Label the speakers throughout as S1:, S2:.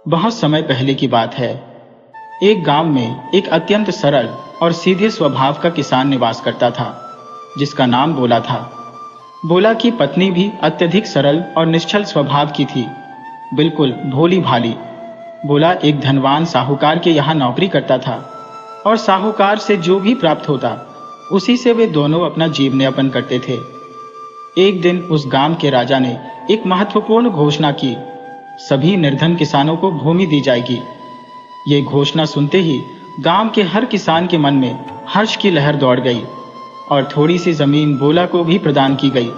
S1: बहुत समय पहले की बात है। एक गांव में एक अत्यंत सरल और सीधे स्वभाव का किसान निवास करता था, जिसका नाम बोला था। बोला की पत्नी भी अत्यधिक सरल और निश्चल स्वभाव की थी, बिल्कुल भोली भाली। बोला एक धनवान साहूकार के यहाँ नौकरी करता था और साहूकार से जो भी प्राप्त होता उसी से वे दोनों अपना जीवन यापन करते थे। एक दिन उस गांव के राजा ने एक महत्वपूर्ण घोषणा की। सभी निर्धन किसानों को भूमि दी जाएगी। ये घोषणा सुनते ही गांव के हर किसान के मन में हर्ष की लहर दौड़ गई और थोड़ी सी जमीन बोला को भी प्रदान की गई।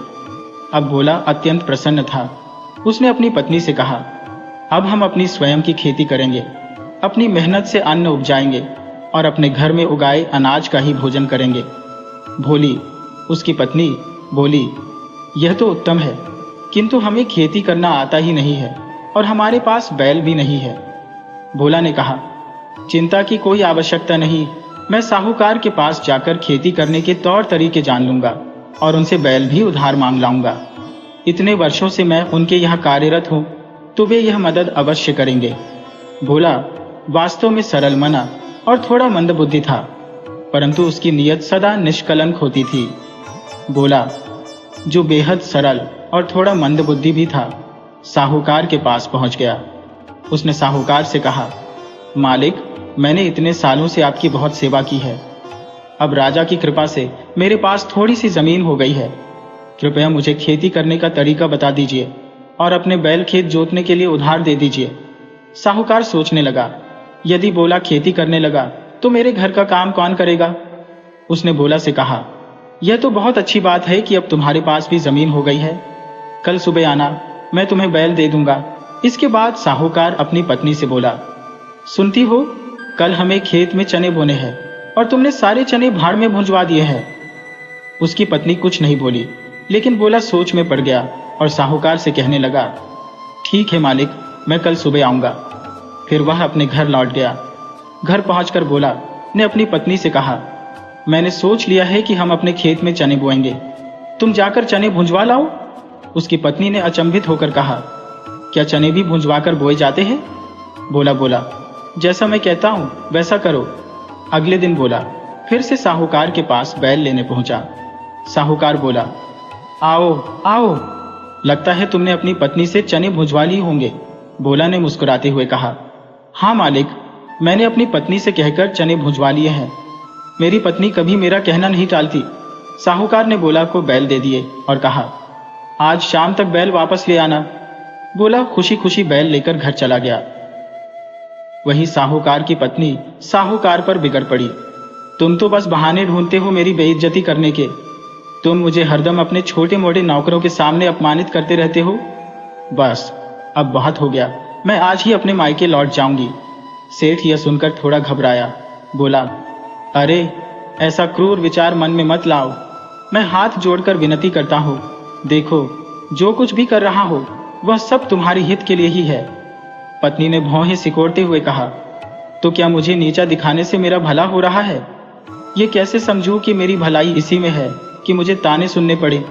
S1: अब बोला अत्यंत प्रसन्न था। उसने अपनी पत्नी से कहा, अब हम अपनी स्वयं की खेती करेंगे, अपनी मेहनत से अन्न उपजाएंगे और अपने घर में उगाए अनाज का ही भोजन करेंगे। भोली, उसकी पत्नी बोली, यह तो उत्तम है, किंतु हमें खेती करना आता ही नहीं है और हमारे पास बैल भी नहीं है। भोला ने कहा, चिंता की कोई आवश्यकता नहीं, मैं साहूकार के पास जाकर खेती करने के तौर तरीके जान लूंगा और उनसे बैल भी उधार मांग लाऊंगा। इतने वर्षों से मैं उनके यहाँ कार्यरत हूँ, तो वे यह मदद अवश्य करेंगे। भोला वास्तव में सरल मना और थोड़ा मंदबुद्धि था, परंतु उसकी नीयत सदा निष्कलंक होती थी। बोला, जो बेहद सरल और थोड़ा मंदबुद्धि भी था, साहूकार के पास पहुंच गया। उसने साहूकार से कहा, मालिक, मैंने इतने सालों से आपकी बहुत सेवा की है। अब राजा की कृपा से मेरे पास थोड़ी सी जमीन हो गई है। कृपया मुझे खेती करने का तरीका बता दीजिए और अपने बैल खेत जोतने के लिए उधार दे दीजिए। साहूकार सोचने लगा, यदि बोला खेती करने लगा तो मेरे घर का काम कौन करेगा। उसने बोला से कहा, यह तो बहुत अच्छी बात है कि अब तुम्हारे पास भी जमीन हो गई है। कल सुबह आना, मैं तुम्हें बैल दे दूंगा। इसके बाद साहूकार अपनी पत्नी से बोला, सुनती हो, कल हमें खेत में चने बोने हैं और तुमने सारे चने भाड़ में भुंजवा दिए हैं। उसकी पत्नी कुछ नहीं बोली, लेकिन बोला सोच में पड़ गया और साहूकार से कहने लगा, ठीक है मालिक, मैं कल सुबह आऊंगा। फिर वह अपने घर लौट गया। घर पहुंचकर बोला ने अपनी पत्नी से कहा, मैंने सोच लिया है कि हम अपने खेत में चने बोएंगे, तुम जाकर चने भुंजवा लाओ। उसकी पत्नी ने अचंभित होकर कहा, क्या चने भी भुंजवाकर बोए जाते हैं। बोला, जैसा मैं कहता हूं वैसा करो। अगले दिन बोला फिर से साहूकार के पास बैल लेने पहुंचा। साहूकार बोला, आओ आओ, लगता है तुमने अपनी पत्नी से चने भुंजवा लिए होंगे। बोला ने मुस्कुराते हुए कहा, हाँ मालिक, मैंने अपनी पत्नी से कहकर चने भुंजवा लिए हैं। मेरी पत्नी कभी मेरा कहना नहीं टालती। साहूकार ने बोला को बैल दे दिए और कहा, आज शाम तक बैल वापस ले आना। बोला खुशी खुशी बैल लेकर घर चला गया। वही साहूकार की पत्नी साहूकार पर बिगड़ पड़ी, तुम तो बस बहाने ढूंढते हो मेरी बेइज्जती करने के। तुम मुझे हरदम अपने छोटे मोटे नौकरों के सामने अपमानित करते रहते हो। बस अब बहुत हो गया, मैं आज ही अपने मायके लौट जाऊंगी। सेठ यह सुनकर थोड़ा घबराया। बोला, अरे ऐसा क्रूर विचार मन में मत लाओ। मैं हाथ जोड़कर विनती करता हूँ, देखो जो कुछ भी कर रहा हो वह सब तुम्हारे हित के लिए ही है। पत्नी ने भौहें सिकोड़ते हुए कहा, तो क्या मुझे नीचा दिखाने से मेरा भला हो रहा है। ये कैसे समझूं कि मेरी भलाई इसी में है कि मुझे ताने सुनने पड़े।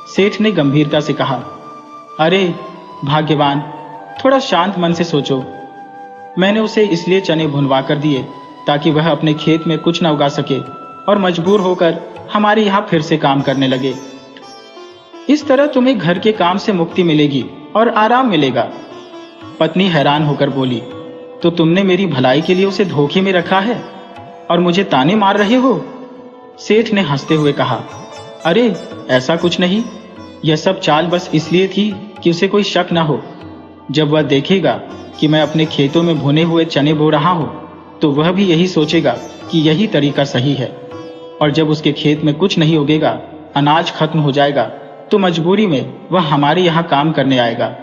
S1: सेठ ने गंभीरता से कहा, अरे भाग्यवान, थोड़ा शांत मन से सोचो। मैंने उसे इसलिए चने भुनवा कर दिए ताकि वह अपने खेत में कुछ न उगा सके और मजबूर होकर हमारे यहाँ फिर से काम करने लगे। इस तरह तुम्हें घर के काम से मुक्ति मिलेगी और आराम मिलेगा। पत्नी हैरान होकर बोली, तो तुमने मेरी भलाई के लिए उसे धोखे में रखा है और मुझे ताने मार रहे हो। सेठ ने हंसते हुए कहा, अरे ऐसा कुछ नहीं, यह सब चाल बस इसलिए थी कि उसे कोई शक न हो। जब वह देखेगा कि मैं अपने खेतों में भुने हुए चने बो रहा हूं, तो वह भी यही सोचेगा कि यही तरीका सही है। और जब उसके खेत में कुछ नहीं उगेगा, अनाज खत्म हो जाएगा, तो मजबूरी में वह हमारे यहाँ काम करने आएगा।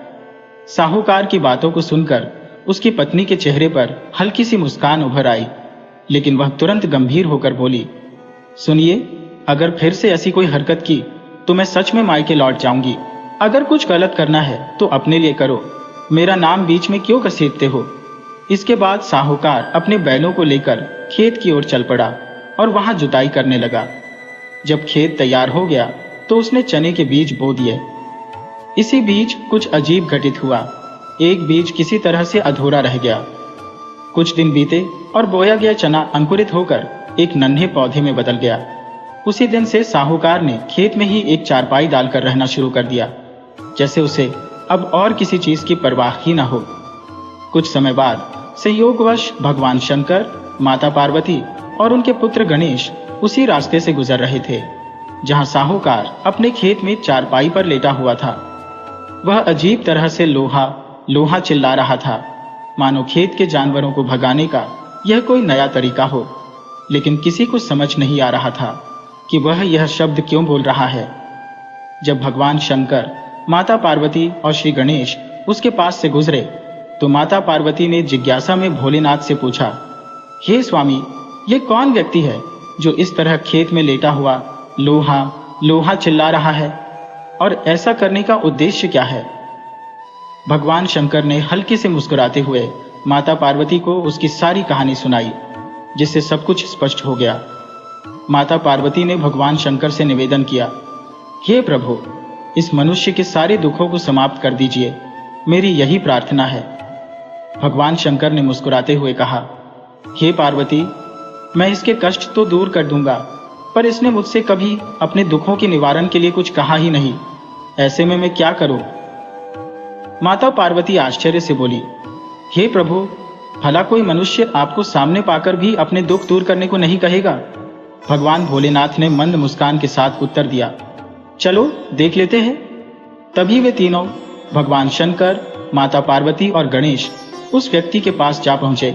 S1: साहूकार की बातों को सुनकर उसकी पत्नी के चेहरे पर हल्की सी मुस्कान उभर आई, लेकिन वह तुरंत गंभीर होकर बोली, सुनिए, अगर फिर से ऐसी कोई हरकत की तो मैं सच में मायके लौट जाऊंगी। अगर कुछ गलत करना है तो अपने लिए करो, मेरा नाम बीच में क्यों घसीटते हो। इसके बाद साहूकार अपने बैलों को लेकर खेत की ओर चल पड़ा और वहां जुताई करने लगा। जब खेत तैयार हो गया तो उसने चने के बीच बो दिए। इसी बीच कुछ अजीब घटित हुआ। एक बीज किसी तरह से अधूरा रह गया। कुछ दिन बीते और बोया गया चना अंकुरित होकर एक नन्हे पौधे में बदल गया। उसी दिन से साहूकार ने खेत में ही एक चारपाई डालकर रहना शुरू कर दिया, जैसे उसे अब और किसी चीज की परवाह ही न हो। कुछ समय बाद संयोगवश भगवान शंकर, माता पार्वती और उनके पुत्र गणेश उसी रास्ते से गुजर रहे थे जहां साहूकार अपने खेत में चारपाई पर लेटा हुआ था। वह अजीब तरह से लोहा लोहा चिल्ला रहा था, मानो खेत के जानवरों को भगाने का यह कोई नया तरीका हो। लेकिन किसी को समझ नहीं आ रहा था कि वह यह शब्द क्यों बोल रहा है। जब भगवान शंकर, माता पार्वती और श्री गणेश उसके पास से गुजरे तो माता पार्वती ने जिज्ञासा में भोलेनाथ से पूछा, हे स्वामी, ये कौन व्यक्ति है जो इस तरह खेत में लेटा हुआ लोहा लोहा चिल्ला रहा है, और ऐसा करने का उद्देश्य क्या है? भगवान शंकर ने हल्के से मुस्कुराते हुए माता पार्वती को उसकी सारी कहानी सुनाई, जिससे सब कुछ स्पष्ट हो गया। माता पार्वती ने भगवान शंकर से निवेदन किया, हे प्रभु, इस मनुष्य के सारे दुखों को समाप्त कर दीजिए, मेरी यही प्रार्थना है। भगवान शंकर ने मुस्कुराते हुए कहा, हे पार्वती, मैं इसके कष्ट तो दूर कर दूंगा, पर इसने मुझसे कभी अपने दुखों के निवारण के लिए कुछ कहा ही नहीं। ऐसे में मैं क्या करूं? माता पार्वती आश्चर्य से बोली, हे प्रभु, भला कोई मनुष्य आपको सामने पाकर भी अपने दुख दूर करने को नहीं कहेगा? भगवान भोलेनाथ ने मंद मुस्कान के साथ उत्तर दिया, चलो देख लेते हैं। तभी वे तीनों, भगवान शंकर, माता पार्वती और गणेश, उस व्यक्ति के पास जा पहुंचे।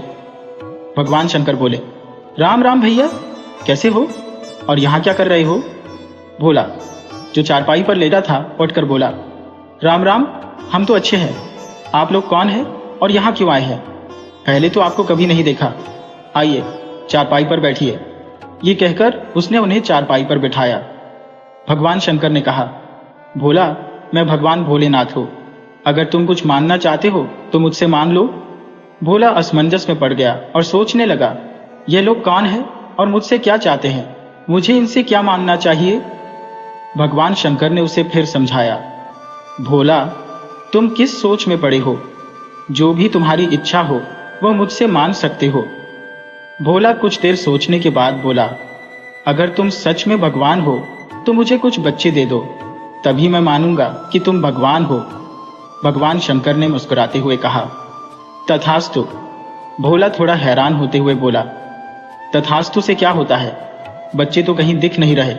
S1: भगवान शंकर बोले, राम राम भैया, कैसे हो और यहाँ क्या कर रहे हो? भोला, जो चारपाई पर लेटा था, उठकर बोला, राम राम, हम तो अच्छे हैं। आप लोग कौन हैं और यहाँ क्यों आए हैं? पहले तो आपको कभी नहीं देखा। आइए, चारपाई पर बैठिए। ये कहकर उसने उन्हें चारपाई पर बिठाया। भगवान शंकर ने कहा, भोला, मैं भगवान भोलेनाथ हूँ। अगर तुम कुछ मानना चाहते हो तो मुझसे मांग लो। भोला असमंजस में पड़ गया और सोचने लगा, ये लोग कौन हैं और मुझसे क्या चाहते हैं? मुझे इनसे क्या मांगना चाहिए? भगवान शंकर ने उसे फिर समझाया, भोला, तुम किस सोच में पड़े हो? जो भी तुम्हारी इच्छा हो वह मुझसे मांग सकते हो। भोला कुछ देर सोचने के बाद बोला, अगर तुम सच में भगवान हो तो मुझे कुछ बच्चे दे दो, तभी मैं मानूंगा कि तुम भगवान हो। भगवान शंकर ने मुस्कुराते हुए कहा, तथास्तु। भोला थोड़ा हैरान होते हुए बोला, तथास्तु से क्या होता है? बच्चे तो कहीं दिख नहीं रहे।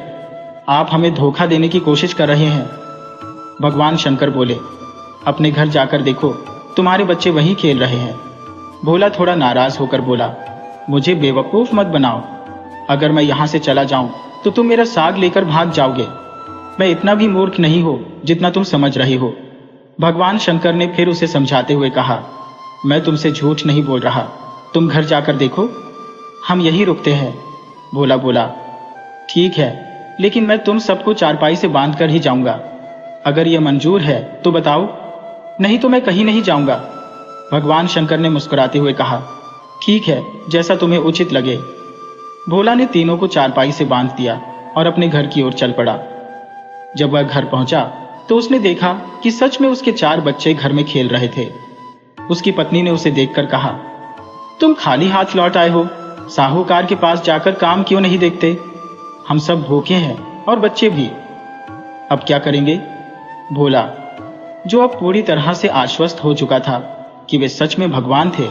S1: आप हमें धोखा देने की कोशिश कर रहे हैं। भगवान शंकर बोले, अपने घर जाकर देखो, तुम्हारे बच्चे वहीं खेल रहे हैं। भोला थोड़ा नाराज होकर बोला, मुझे बेवकूफ मत बनाओ। अगर मैं यहां से चला जाऊं तो तुम मेरा साग लेकर भाग जाओगे। मैं इतना भी मूर्ख नहीं हो जितना तुम समझ रहे हो। भगवान शंकर ने फिर उसे समझाते हुए कहा, मैं तुमसे झूठ नहीं बोल रहा, तुम घर जाकर देखो, हम यहीं रुकते हैं। भोला बोला, ठीक है, लेकिन मैं तुम सबको चारपाई से बांध कर ही जाऊंगा। अगर यह मंजूर है तो बताओ, नहीं तो मैं कहीं नहीं जाऊंगा। भगवान शंकर ने मुस्कुराते हुए कहा, ठीक है, जैसा तुम्हें उचित लगे। भोला ने तीनों को चारपाई से बांध दिया और अपने घर की ओर चल पड़ा। जब वह घर पहुंचा तो उसने देखा कि सच में उसके 4 बच्चे घर में खेल रहे थे। उसकी पत्नी ने उसे देखकर कहा, तुम खाली हाथ लौट आए हो, साहूकार के पास जाकर काम क्यों नहीं देखते? हम सब भूखे हैं और बच्चे भी। अब क्या करेंगे? भोला, जो अब पूरी तरह से आश्वस्त हो चुका था कि वे सच में भगवान थे,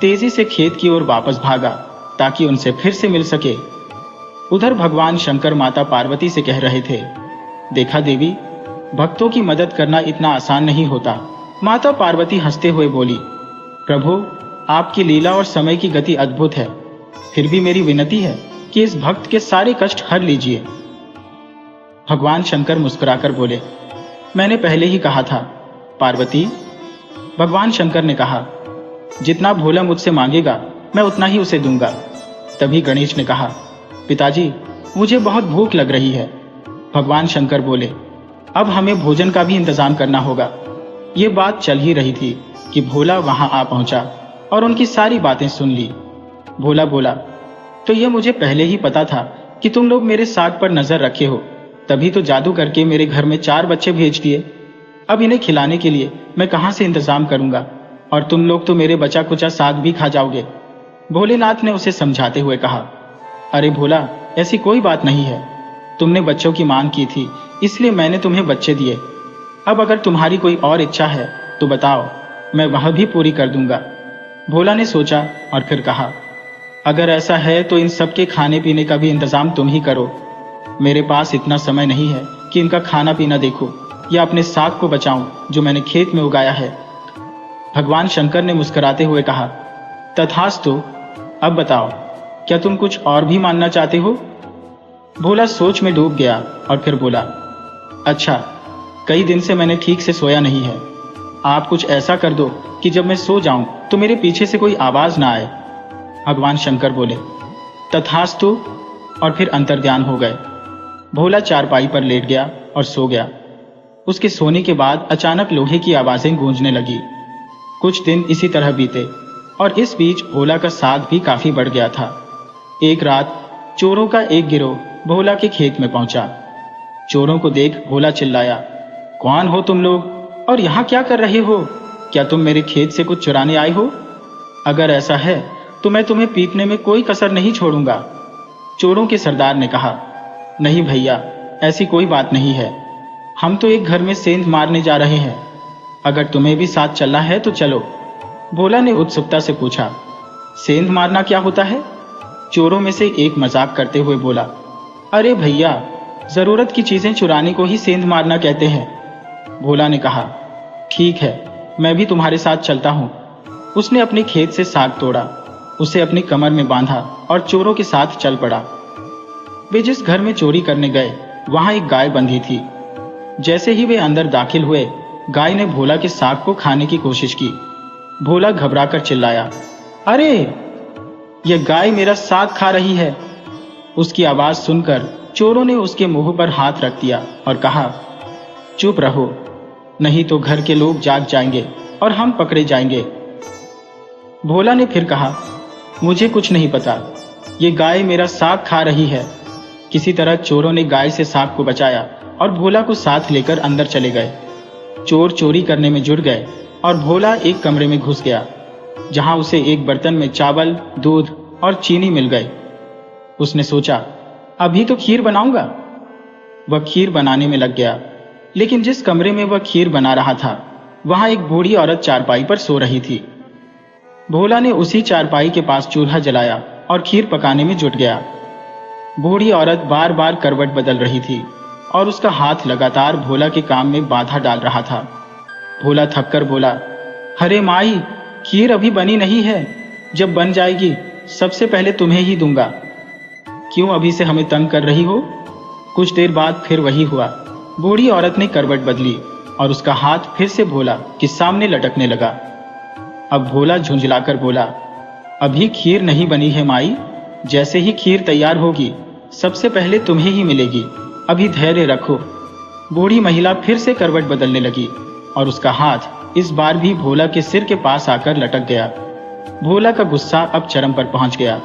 S1: तेजी से खेत की ओर वापस भागा ताकि उनसे फिर से मिल सके। उधर भगवान शंकर माता पार्वती से कह रहे थे, देखा देवी, भक्तों की मदद करना इतना आसान नहीं होता। माता पार्वती हंसते हुए बोली, प्रभु, आपकी लीला और समय की गति अद्भुत है। फिर भी मेरी विनती है कि इस भक्त के सारे कष्ट हर लीजिए। भगवान शंकर मुस्कुराकर बोले, मैंने पहले ही कहा था पार्वती। भगवान शंकर ने कहा, जितना भोला मुझसे मांगेगा मैं उतना ही उसे दूंगा। तभी गणेश ने कहा, पिताजी, मुझे बहुत भूख लग रही है। भगवान शंकर बोले, अब हमें भोजन का भी इंतजाम करना होगा। ये बात चल ही रही थी कि भोला वहां आ पहुंचा और उनकी सारी बातें सुन ली। भोला बोला, तो ये मुझे पहले ही पता था कि तुम लोग मेरे साग पर नजर रखे हो, तभी तो जादू करके मेरे घर में 4 बच्चे भेज दिए। अब इन्हें खिलाने के लिए मैं कहां से इंतजाम करूंगा? और तुम लोग तो मेरे बचा कुचा साग भी खा जाओगे। भोलेनाथ ने उसे समझाते हुए कहा, अरे भोला, ऐसी कोई बात नहीं है। तुमने बच्चों की मांग की थी, इसलिए मैंने तुम्हें बच्चे दिए। अब अगर तुम्हारी कोई और इच्छा है तो बताओ, मैं वह भी पूरी कर दूंगा। भोला ने सोचा और फिर कहा, अगर ऐसा है तो इन सब के खाने पीने का भी इंतजाम तुम ही करो। मेरे पास इतना समय नहीं है कि इनका खाना पीना देखूं या अपने साग को बचाऊं जो मैंने खेत में उगाया है। भगवान शंकर ने मुस्कुराते हुए कहा, तथास्तु। अब बताओ, क्या तुम कुछ और भी मानना चाहते हो? भोला सोच में डूब गया और फिर बोला, अच्छा, कई दिन से मैंने ठीक से सोया नहीं है। आप कुछ ऐसा कर दो कि जब मैं सो जाऊं तो मेरे पीछे से कोई आवाज ना आए। भगवान शंकर बोले, तथास्तु, और फिर अंतर्ध्यान हो गए। भोला चारपाई पर लेट गया और सो गया। उसके सोने के बाद अचानक लोहे की आवाजें गूंजने लगी। कुछ दिन इसी तरह बीते और इस बीच भोला का साग भी काफी बढ़ गया था। एक रात चोरों का एक गिरोह भोला के खेत में पहुंचा। चोरों को देख भोला चिल्लाया, कौन हो तुम लोग और यहाँ क्या कर रहे हो? क्या तुम मेरे खेत से कुछ चुराने आए हो? अगर ऐसा है तो मैं तुम्हें पीटने में कोई कसर नहीं छोड़ूंगा। चोरों के सरदार ने कहा, नहीं भैया, ऐसी कोई बात नहीं है। हम तो एक घर में सेंध मारने जा रहे हैं। अगर तुम्हें भी साथ चलना है तो चलो। भोला ने उत्सुकता से पूछा, सेंध मारना क्या होता है? चोरों में से एक मजाक करते हुए बोला, अरे भैया, जरूरत की चीजें चुराने को ही सेंध मारना कहते हैं। भोला ने कहा, ठीक है, मैं भी तुम्हारे साथ चलता हूं। उसने अपने खेत से साग तोड़ा, उसे अपनी कमर में बांधा और चोरों के साथ चल पड़ा। वे जिस घर में चोरी करने गए वहां एक गाय बंधी थी। जैसे ही वे अंदर दाखिल हुए, गाय ने भोला के साग को खाने की कोशिश की। भोला घबराकर चिल्लाया, अरे, यह गाय मेरा साग खा रही है। उसकी आवाज सुनकर चोरों ने उसके मुंह पर हाथ रख दिया और कहा, चुप रहो, नहीं तो घर के लोग जाग जाएंगे और हम पकड़े जाएंगे। भोला ने फिर कहा, मुझे कुछ नहीं पता, ये गाय मेरा साग खा रही है। किसी तरह चोरों ने गाय से साग को बचाया और भोला को साथ लेकर अंदर चले गए। चोर चोरी करने में जुट गए और भोला एक कमरे में घुस गया, जहां उसे एक बर्तन में चावल, दूध और चीनी मिल गए। उसने सोचा, अभी तो खीर बनाऊंगा। वह खीर बनाने में लग गया, लेकिन जिस कमरे में वह खीर बना रहा था वहां एक बूढ़ी औरत चारपाई पर सो रही थी। भोला ने उसी चारपाई के पास चूल्हा जलाया और खीर पकाने में जुट गया। बूढ़ी औरत बार बार करवट बदल रही थी और उसका हाथ लगातार भोला के काम में बाधा डाल रहा था। भोला थककर बोला, अरे माई, खीर अभी बनी नहीं है। जब बन जाएगी सबसे पहले तुम्हें ही दूंगा। क्यों अभी से हमें तंग कर रही हो? कुछ देर बाद फिर वही हुआ। बूढ़ी औरत ने करवट बदली और उसका हाथ फिर से भोला के सामने लटकने लगा। अब भोला झुंझलाकर बोला, अभी खीर नहीं बनी है माई। जैसे ही खीर तैयार होगी सबसे पहले तुम्हें ही मिलेगी। अभी धैर्य रखो। बूढ़ी महिला फिर से करवट बदलने लगी और उसका हाथ इस बार भी भोला के सिर के पास आकर लटक गया। भोला का गुस्सा अब चरम पर पहुंच गया।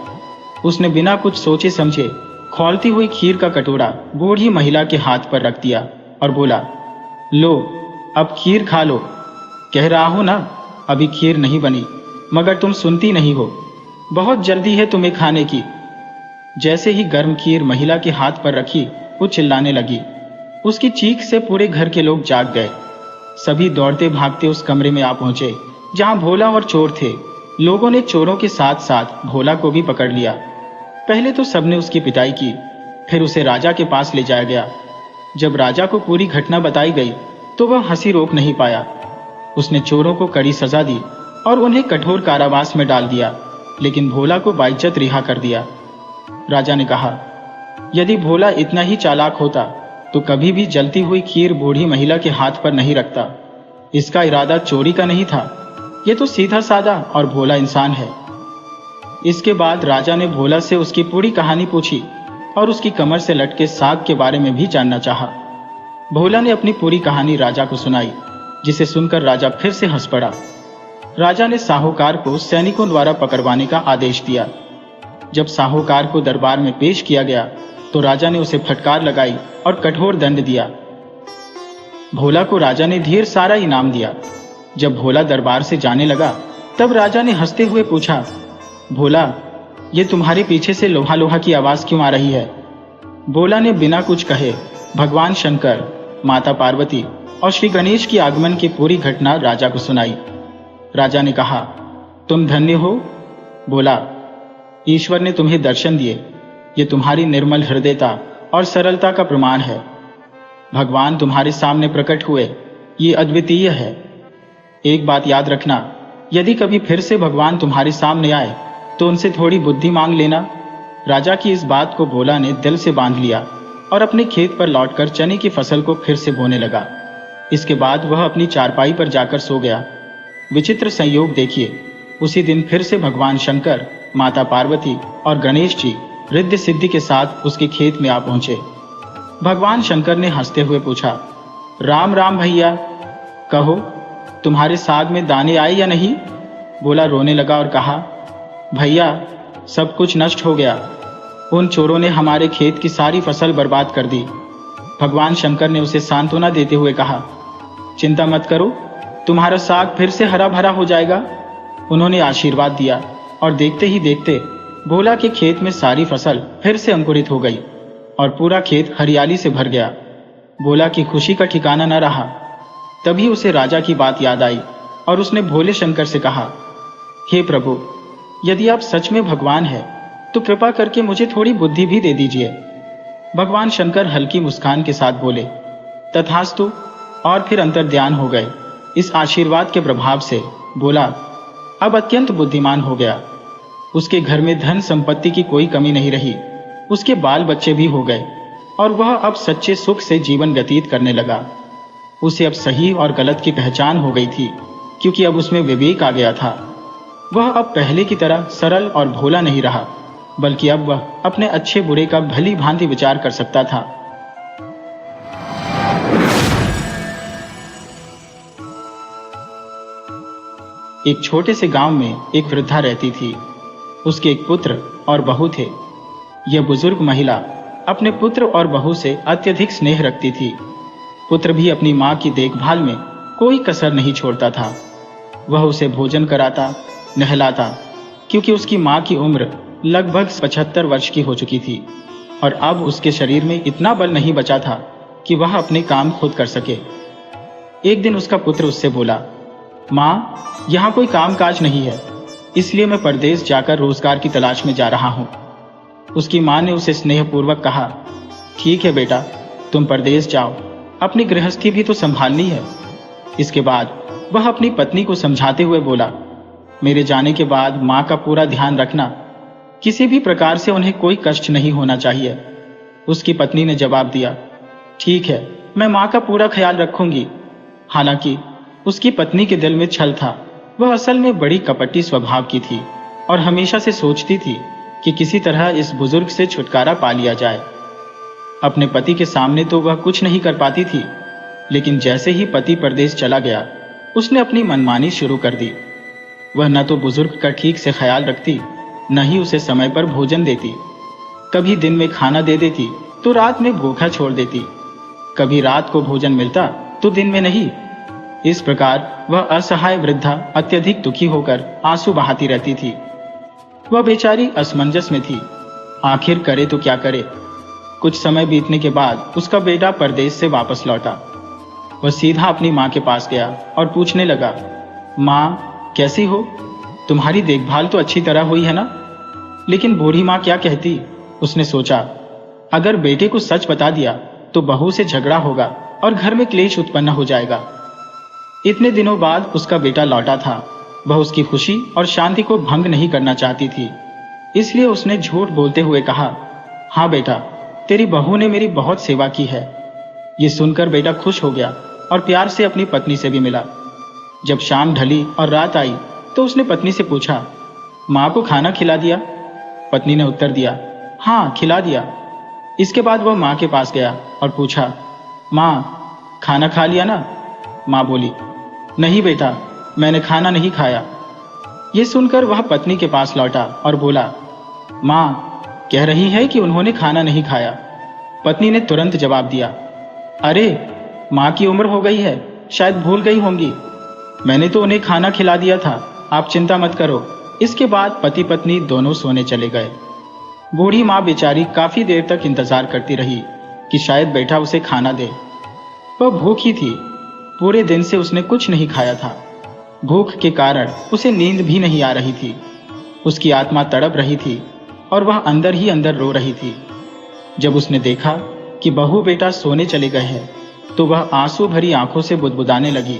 S1: उसने बिना कुछ सोचे समझे खौलती हुई खीर का कटोरा बूढ़ी महिला के हाथ पर रख दिया और बोला, लो, अब खीर खा लो। कह रहा हूं ना, अभी खीर नहीं बनी, मगर तुम सुनती नहीं हो। बहुत जल्दी है तुम्हें खाने की। जैसे ही गर्म खीर महिला के हाथ पर रखी, वो चिल्लाने लगी। उसकी चीख से पूरे घर के लोग जाग गए। सभी दौड़ते भागते उस कमरे में आ पहुंचे जहां भोला और चोर थे। लोगों ने चोरों के साथ साथ भोला को भी पकड़ लिया। पहले तो सबने उसकी पिटाई की, फिर उसे राजा के पास ले जाया गया। जब राजा को पूरी घटना बताई गई तो वह हंसी रोक नहीं पाया। उसने चोरों को कड़ी सजा दी और उन्हें कठोर कारावास में डाल दिया, लेकिन भोला को बाइज्जत रिहा कर दिया। राजा ने कहा, यदि भोला इतना ही चालाक होता तो कभी भी जलती हुई खीर बूढ़ी महिला के हाथ पर नहीं रखता। इसका इरादा चोरी का नहीं था, यह तो सीधा साधा और भोला इंसान है। इसके बाद राजा ने भोला से उसकी पूरी कहानी पूछी और उसकी कमर से लटके साग के बारे में भी जानना चाहा। भोला ने अपनी पूरी कहानी राजा को सुनाई, जिसे सुनकर राजा फिर से हंस पड़ा। राजा ने साहूकार को सैनिकों द्वारा पकड़वाने का आदेश दिया। जब साहूकार को दरबार में पेश किया गया तो राजा ने उसे फटकार लगाई और कठोर दंड दिया। भोला को राजा ने ढेर सारा इनाम दिया। जब भोला दरबार से जाने लगा तब राजा ने हंसते हुए पूछा, भोला, ये तुम्हारे पीछे से लोहा लोहा की आवाज क्यों आ रही है? भोला ने बिना कुछ कहे भगवान शंकर, माता पार्वती और श्री गणेश की आगमन की पूरी घटना राजा को सुनाई। राजा ने कहा, तुम धन्य हो भोला, ईश्वर ने तुम्हें दर्शन दिए। ये तुम्हारी निर्मल हृदयता और सरलता का प्रमाण है। भगवान तुम्हारे सामने प्रकट हुए, ये अद्वितीय है। एक बात याद रखना, यदि कभी फिर से भगवान तुम्हारे सामने आए तो उनसे थोड़ी बुद्धि मांग लेना। राजा की इस बात को भोला ने दिल से बांध लिया और अपने खेत पर लौटकर चने की फसल को फिर से बोने लगा। इसके बाद वह अपनी चारपाई पर जाकर सो गया। विचित्र संयोग देखिए, उसी दिन फिर से भगवान शंकर, माता पार्वती और गणेश जी रिद्धि सिद्धि के साथ उसके खेत में आ पहुंचे। भगवान शंकर ने हंसते हुए पूछा, राम राम भैया, कहो तुम्हारे साग में दाने आए या नहीं? भोला रोने लगा और कहा, भैया सब कुछ नष्ट हो गया। उन चोरों ने हमारे खेत की सारी फसल बर्बाद कर दी। भगवान शंकर ने उसे सांत्वना देते हुए कहा, चिंता मत करो, तुम्हारा साग फिर से हरा भरा हो जाएगा। उन्होंने आशीर्वाद दिया और देखते ही देखते भोला के खेत में सारी फसल फिर से अंकुरित हो गई और पूरा खेत हरियाली से भर गया। भोला की खुशी का ठिकाना न रहा। तभी उसे राजा की बात याद आई और उसने भोले शंकर से कहा, हे प्रभु, यदि आप सच में भगवान हैं तो कृपा करके मुझे थोड़ी बुद्धि भी दे दीजिए। भगवान शंकर हल्की मुस्कान के साथ बोले, तथास्तु, और फिर अंतर्ध्यान हो गए। इस आशीर्वाद के प्रभाव से भोला अब अत्यंत बुद्धिमान हो गया। उसके घर में धन संपत्ति की कोई कमी नहीं रही। उसके बाल बच्चे भी हो गए और वह अब सच्चे सुख से जीवन व्यतीत करने लगा। उसे अब सही और गलत की पहचान हो गई थी, क्योंकि अब उसमें विवेक आ गया था। वह अब पहले की तरह सरल और भोला नहीं रहा, बल्कि अब वह अपने अच्छे बुरे का भली भांति विचार कर सकता था। एक छोटे से गांव में एक वृद्धा रहती थी। उसके एक पुत्र और बहू थे। यह बुजुर्ग महिला अपने पुत्र और बहू से अत्यधिक स्नेह रखती थी। पुत्र भी अपनी मां की देखभाल में कोई कसर नहीं छोड़ता था। वह उसे भोजन कराता, नहलाता, क्योंकि उसकी मां की उम्र लगभग 75 वर्ष की हो चुकी थी और अब उसके शरीर में इतना बल नहीं बचा था कि वह अपने काम खुद कर सके। एक दिन उसका पुत्र उससे बोला, मां, यहाँ कोई काम काज नहीं है, इसलिए मैं परदेश जाकर रोजगार की तलाश में जा रहा हूँ। उसकी मां ने उसे स्नेहपूर्वक कहा, ठीक है बेटा, तुम परदेश जाओ, अपनी गृहस्थी भी तो संभालनी है। इसके बाद वह अपनी पत्नी को समझाते हुए बोला, मेरे जाने के बाद मां का पूरा ध्यान रखना, किसी भी प्रकार से उन्हें कोई कष्ट नहीं होना चाहिए। उसकी पत्नी ने जवाब दिया, ठीक है, मैं मां का पूरा ख्याल रखूंगी। हालांकि उसकी पत्नी के दिल में छल था। वह असल में बड़ी कपटी स्वभाव की थी और हमेशा से सोचती थी कि किसी तरह इस बुजुर्ग से छुटकारा पा लिया जाए। अपने पति के सामने तो वह कुछ नहीं कर पाती थी, लेकिन जैसे ही पति परदेश चला गया, उसने अपनी मनमानी शुरू कर दी। वह न तो बुजुर्ग का ठीक से ख्याल रखती, न ही उसे समय पर भोजन देती। कभी दिन में खाना दे देती तो रात में भूखा छोड़ देती। कभी रात को भोजन मिलता तो दिन में नहीं। इस प्रकार वह असहाय वृद्धा अत्यधिक दुखी होकर आंसू बहाती रहती थी। वह बेचारी असमंजस में थी, आखिर करे तो क्या करे। कुछ समय बीतने के बाद उसका बेटा परदेश से वापस लौटा। वह सीधा अपनी मां के पास गया और पूछने लगा, मां, कैसी हो? तुम्हारी देखभाल तो अच्छी तरह हुई है ना? लेकिन बूढ़ी मां क्या कहती? उसने सोचा, अगर बेटे को सच बता दिया तो बहू से झगड़ा होगा और घर में क्लेश उत्पन्न हो जाएगा। इतने दिनों बाद उसका बेटा लौटा था। वह उसकी खुशी और शांति को भंग नहीं करना चाहती थी, इसलिए उसने झूठ बोलते हुए कहा, हाँ बेटा, तेरी बहू ने मेरी बहुत सेवा की है। ये सुनकर बेटा खुश हो गया और प्यार से अपनी पत्नी से भी मिला। जब शाम ढली और रात आई तो उसने पत्नी से पूछा, माँ को खाना खिला दिया? पत्नी ने उत्तर दिया, हाँ, खिला दिया। इसके बाद वह माँ के पास गया और पूछा, माँ, खाना खा लिया ना? माँ बोली, नहीं बेटा, मैंने खाना नहीं खाया। ये सुनकर वह पत्नी के पास लौटा और बोला, माँ कह रही है कि उन्होंने खाना नहीं खाया। पत्नी ने तुरंत जवाब दिया, अरे, माँ की उम्र हो गई है, शायद भूल गई होंगी। मैंने तो उन्हें खाना खिला दिया था, आप चिंता मत करो। इसके बाद पति पत्नी दोनों सोने चले गए। बूढ़ी माँ बेचारी काफी देर तक इंतजार करती रही कि शायद बेटा उसे खाना दे। वह भूखी थी, पूरे दिन से उसने कुछ नहीं खाया था। भूख के कारण उसे नींद भी नहीं आ रही थी। उसकी आत्मा तड़प रही थी और वह अंदर ही अंदर रो रही थी। जब उसने देखा कि बहू बेटा सोने चले गए हैं, तो वह आंसू भरी आंखों से बुदबुदाने लगी,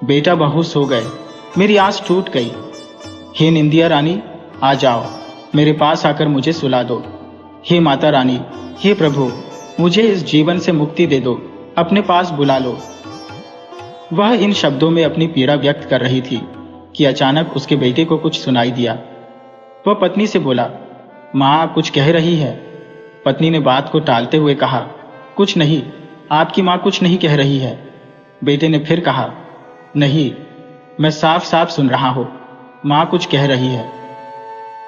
S1: बेटा बहू सो गए, मेरी आस टूट गई। हे निंदिया रानी, आ जाओ, मेरे पास आकर मुझे सुला दो। हे माता रानी, हे प्रभु, मुझे इस जीवन से मुक्ति दे दो, अपने पास बुला लो। वह इन शब्दों में अपनी पीड़ा व्यक्त कर रही थी कि अचानक उसके बेटे को कुछ सुनाई दिया। वह पत्नी से बोला, माँ कुछ कह रही है। पत्नी ने बात को टालते हुए कहा, कुछ नहीं, आपकी माँ कुछ नहीं कह रही है। बेटे ने फिर कहा, नहीं, मैं साफ साफ सुन रहा हूं, माँ कुछ कह रही है।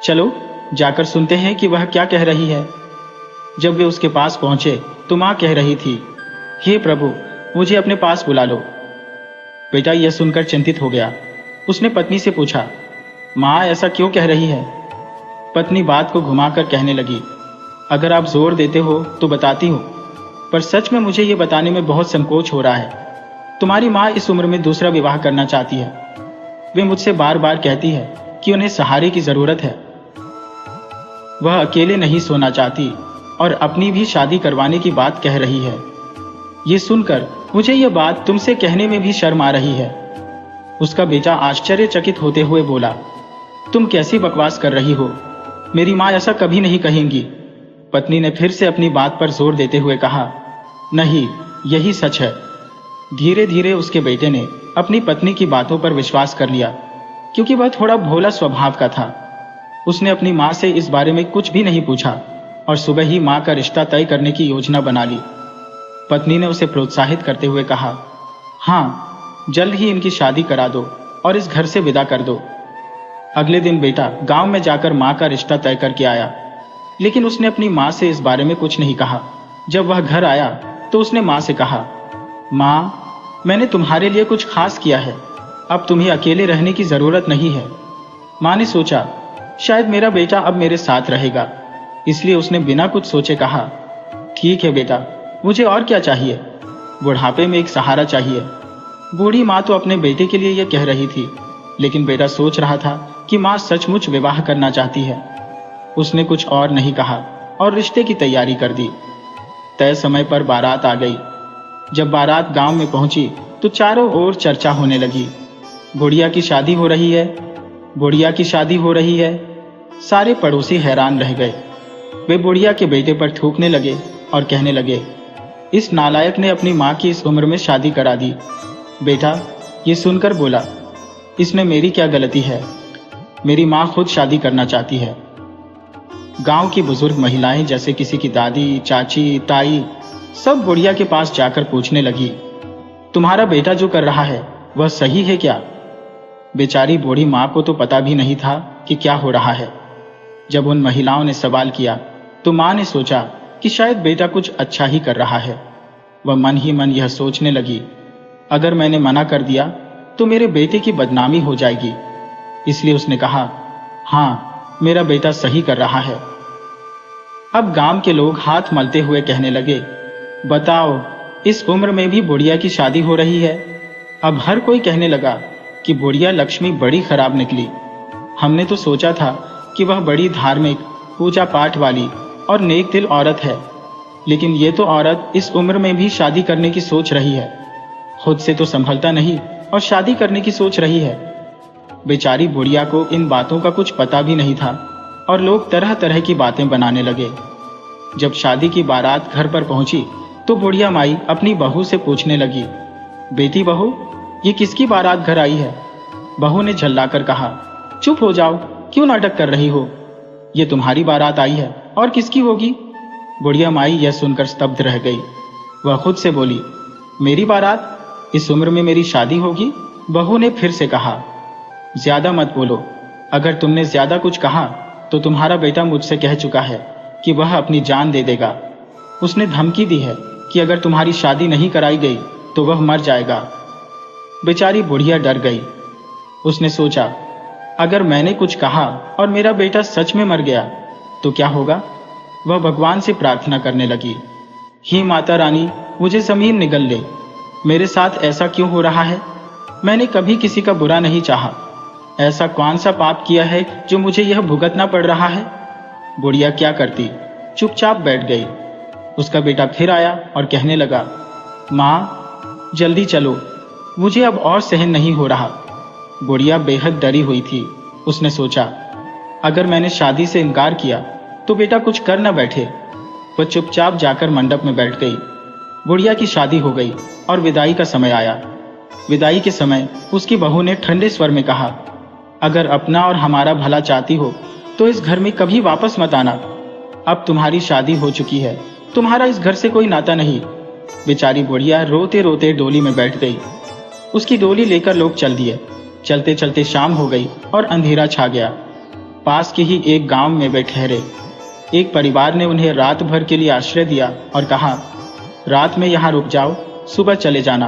S1: चलो जाकर सुनते हैं कि वह क्या कह रही है। जब वे उसके पास पहुंचे तो माँ कह रही थी, हे प्रभु, मुझे अपने पास बुला लो। बेटा यह सुनकर चिंतित हो गया। उसने पत्नी से पूछा, माँ ऐसा क्यों कह रही है। पत्नी बात को घुमाकर कहने लगी, अगर आप जोर देते हो तो बताती हूँ, पर सच में मुझे ये बताने में बहुत संकोच हो रहा है। तुम्हारी माँ इस उम्र में दूसरा विवाह करना चाहती है। वे मुझसे बार बार कहती है कि उन्हें सहारे की जरूरत है। वह अकेले नहीं सोना चाहती और अपनी भी शादी करवाने की बात कह रही है। ये सुनकर मुझे यह बात तुमसे कहने में भी शर्म आ रही है। उसका बेटा आश्चर्यचकित होते हुए बोला, तुम कैसी बकवास कर रही हो, मेरी माँ ऐसा कभी नहीं कहेंगी। पत्नी ने फिर से अपनी बात पर जोर देते हुए कहा, नहीं, यही सच है। धीरे धीरे उसके बेटे ने अपनी पत्नी की बातों पर विश्वास कर लिया, क्योंकि वह थोड़ा भोला स्वभाव का था। उसने अपनी माँ से इस बारे में कुछ भी नहीं पूछा और सुबह ही माँ का रिश्ता तय करने की योजना बना ली। पत्नी ने उसे प्रोत्साहित करते हुए कहा, हाँ, जल्द ही इनकी शादी करा दो और इस घर से विदा कर दो। अगले दिन बेटा गांव में जाकर माँ का रिश्ता तय करके आया, लेकिन उसने अपनी माँ से इस बारे में कुछ नहीं कहा। जब वह घर आया तो उसने माँ से कहा, माँ, मैंने तुम्हारे लिए कुछ खास किया है, अब तुम्हें अकेले रहने की जरूरत नहीं है। माँ ने सोचा, शायद मेरा बेटा अब मेरे साथ रहेगा, इसलिए उसने बिना कुछ सोचे कहा, ठीक है बेटा, मुझे और क्या चाहिए, बुढ़ापे में एक सहारा चाहिए। बूढ़ी माँ तो अपने बेटे के लिए यह कह रही थी, लेकिन बेटा सोच रहा था कि माँ सचमुच विवाह करना चाहती है। उसने कुछ और नहीं कहा और रिश्ते की तैयारी कर दी। तय समय पर बारात आ गई। जब बारात गांव में पहुंची तो चारों ओर चर्चा होने लगी, बुढ़िया की शादी हो रही है, बुढ़िया की शादी हो रही है। सारे पड़ोसी हैरान रह गए। वे बुढ़िया के बेटे पर थूकने लगे और कहने लगे, इस नालायक ने अपनी माँ की इस उम्र में शादी करा दी। बेटा ये सुनकर बोला, इसमें मेरी क्या गलती है, मेरी माँ खुद शादी करना चाहती है। गांव की बुजुर्ग महिलाएं जैसे किसी की दादी, चाची, ताई, सब बुढ़िया के पास जाकर पूछने लगी, तुम्हारा बेटा जो कर रहा है वह सही है क्या। बेचारी बूढ़ी माँ को तो पता भी नहीं था कि क्या हो रहा है। जब उन महिलाओं ने सवाल किया तो माँ ने सोचा कि शायद बेटा कुछ अच्छा ही कर रहा है। वह मन ही मन यह सोचने लगी, अगर मैंने मना कर दिया तो मेरे बेटे की बदनामी हो जाएगी। इसलिए उसने कहा, हाँ, मेरा बेटा सही कर रहा है। अब गांव के लोग हाथ मलते हुए कहने लगे, बताओ, इस उम्र में भी बुढ़िया की शादी हो रही है। अब हर कोई कहने लगा कि बुढ़िया लक्ष्मी बड़ी खराब निकली। हमने तो सोचा था कि वह बड़ी धार्मिक, पूजा पाठ वाली और नेक दिल औरत है, लेकिन ये तो औरत इस उम्र में भी शादी करने की सोच रही है। खुद से तो संभलता नहीं और शादी करने की सोच रही है। बेचारी बुढ़िया को इन बातों का कुछ पता भी नहीं था और लोग तरह तरह की बातें बनाने लगे। जब शादी की बारात घर पर पहुंची तो बुढ़िया माई अपनी बहू से पूछने लगी, बेटी बहू, ये किसकी बारात घर आई है। बहू ने झल्लाकर कहा, चुप हो जाओ, क्यों नाटक कर रही हो, ये तुम्हारी बारात आई है और किसकी होगी। बुढ़िया माई यह सुनकर स्तब्ध रह गई। वह खुद से बोली, मेरी बारात, इस उम्र में मेरी शादी होगी। बहू ने फिर से कहा, ज्यादा मत बोलो, अगर तुमने ज्यादा कुछ कहा तो तुम्हारा बेटा मुझसे कह चुका है कि वह अपनी जान दे देगा। उसने धमकी दी है कि अगर तुम्हारी शादी नहीं कराई गई तो वह मर जाएगा। बेचारी बुढ़िया डर गई। उसने सोचा, अगर मैंने कुछ कहा और मेरा बेटा सच में मर गया तो क्या होगा। वह भगवान से प्रार्थना करने लगी, हे माता रानी, मुझे ज़मीन निगल ले। मेरे साथ ऐसा क्यों हो रहा है? मैंने कभी किसी का बुरा नहीं चाहा। ऐसा कौन सा पाप किया है जो मुझे यह भुगतना पड़ रहा है? बुढ़िया क्या करती, चुपचाप बैठ गई। उसका बेटा फिर आया और कहने लगा, माँ जल्दी चलो, मुझे अब और सहन नहीं हो रहा। बुढ़िया बेहद डरी हुई थी। उसने सोचा, अगर मैंने शादी से इनकार किया तो बेटा कुछ कर न बैठे। वह चुपचाप जाकर मंडप में बैठ गई। बुढ़िया की शादी हो गई और विदाई का समय आया। विदाई के समय उसकी बहू ने ठंडे स्वर में कहा, अगर अपना और हमारा भला चाहती हो तो इस घर में कभी वापस मत आना। अब तुम्हारी शादी हो चुकी है, तुम्हारा इस घर से कोई नाता नहीं। बेचारी बुढ़िया रोते रोते डोली में बैठ गई। उसकी डोली लेकर लोग चल दिए। चलते चलते शाम हो गई और अंधेरा छा गया। पास के ही एक गांव में वे ठहरे। एक परिवार ने उन्हें रात भर के लिए आश्रय दिया और कहा, रात में यहाँ रुक जाओ, सुबह चले जाना।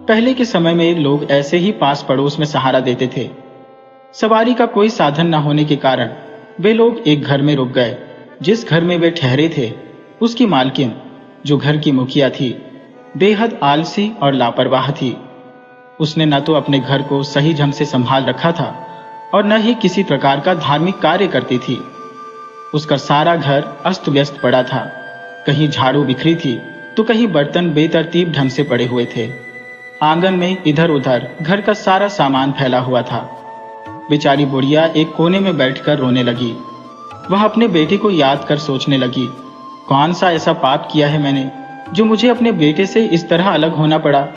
S1: पहले के समय में लोग ऐसे ही पास पड़ोस में सहारा देते थे। सवारी का कोई साधन न होने के कारण वे लोग एक घर में रुक गए। जिस घर में वे ठहरे थे, उसकी मालकिन, जो घर की मुखिया थी, बेहद आलसी और लापरवाह थी। उसने न तो अपने घर को सही ढंग से संभाल रखा था और न ही किसी प्रकार का धार्मिक कार्य करती थी। उसका सारा घर अस्त व्यस्त पड़ा था। कहीं झाड़ू बिखरी थी तो कहीं बर्तन बेतरतीब ढंग से पड़े हुए थे। आंगन में इधर उधर घर का सारा सामान फैला हुआ था। बेचारी बुढ़िया एक कोने में बैठकर रोने लगी। वह अपने बेटे को याद कर सोचने लगी, कौन सा ऐसा पाप किया है मैंने जो मुझे अपने बेटे से इस तरह अलग होना पड़ा।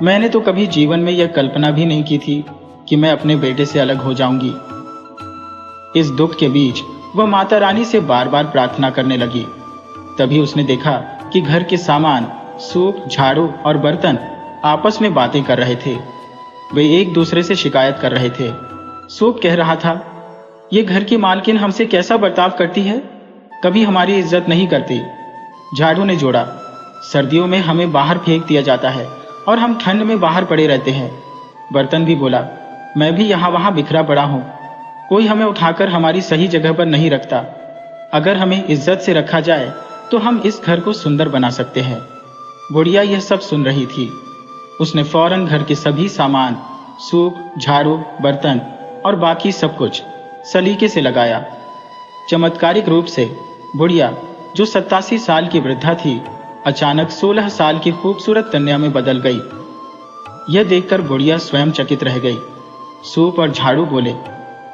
S1: मैंने तो कभी जीवन में यह कल्पना भी नहीं की थी कि मैं अपने बेटे से अलग हो जाऊंगी। इस दुख के बीच वह माता रानी से बार बार प्रार्थना करने लगी। तभी उसने देखा कि घर के सामान, सूप, झाड़ू और बर्तन आपस में बातें कर रहे थे। वे एक दूसरे से शिकायत कर रहे थे। सूप कह रहा था, ये घर की मालकिन हमसे कैसा बर्ताव करती है, कभी हमारी इज्जत नहीं करती। झाड़ू ने जोड़ा, सर्दियों में हमें बाहर फेंक दिया जाता है और हम ठंड में बाहर पड़े रहते हैं। बर्तन भी बोला, मैं भी यहाँ वहाँ बिखरा पड़ा हूँ, कोई हमें उठाकर हमारी सही जगह पर नहीं रखता। अगर हमें इज्जत से रखा जाए तो हम इस घर को सुंदर बना सकते हैं। बुढ़िया यह सब सुन रही थी। उसने फौरन घर के सभी सामान, सूप, झाड़ू, बर्तन और बाकी सब कुछ सलीके से लगाया। चमत्कारिक रूप से बुढ़िया, जो 87 साल की वृद्धा थी, अचानक 16 साल की खूबसूरत कन्या में बदल गई। यह देखकर बुढ़िया स्वयं चकित रह गई। सूप और झाड़ू बोले,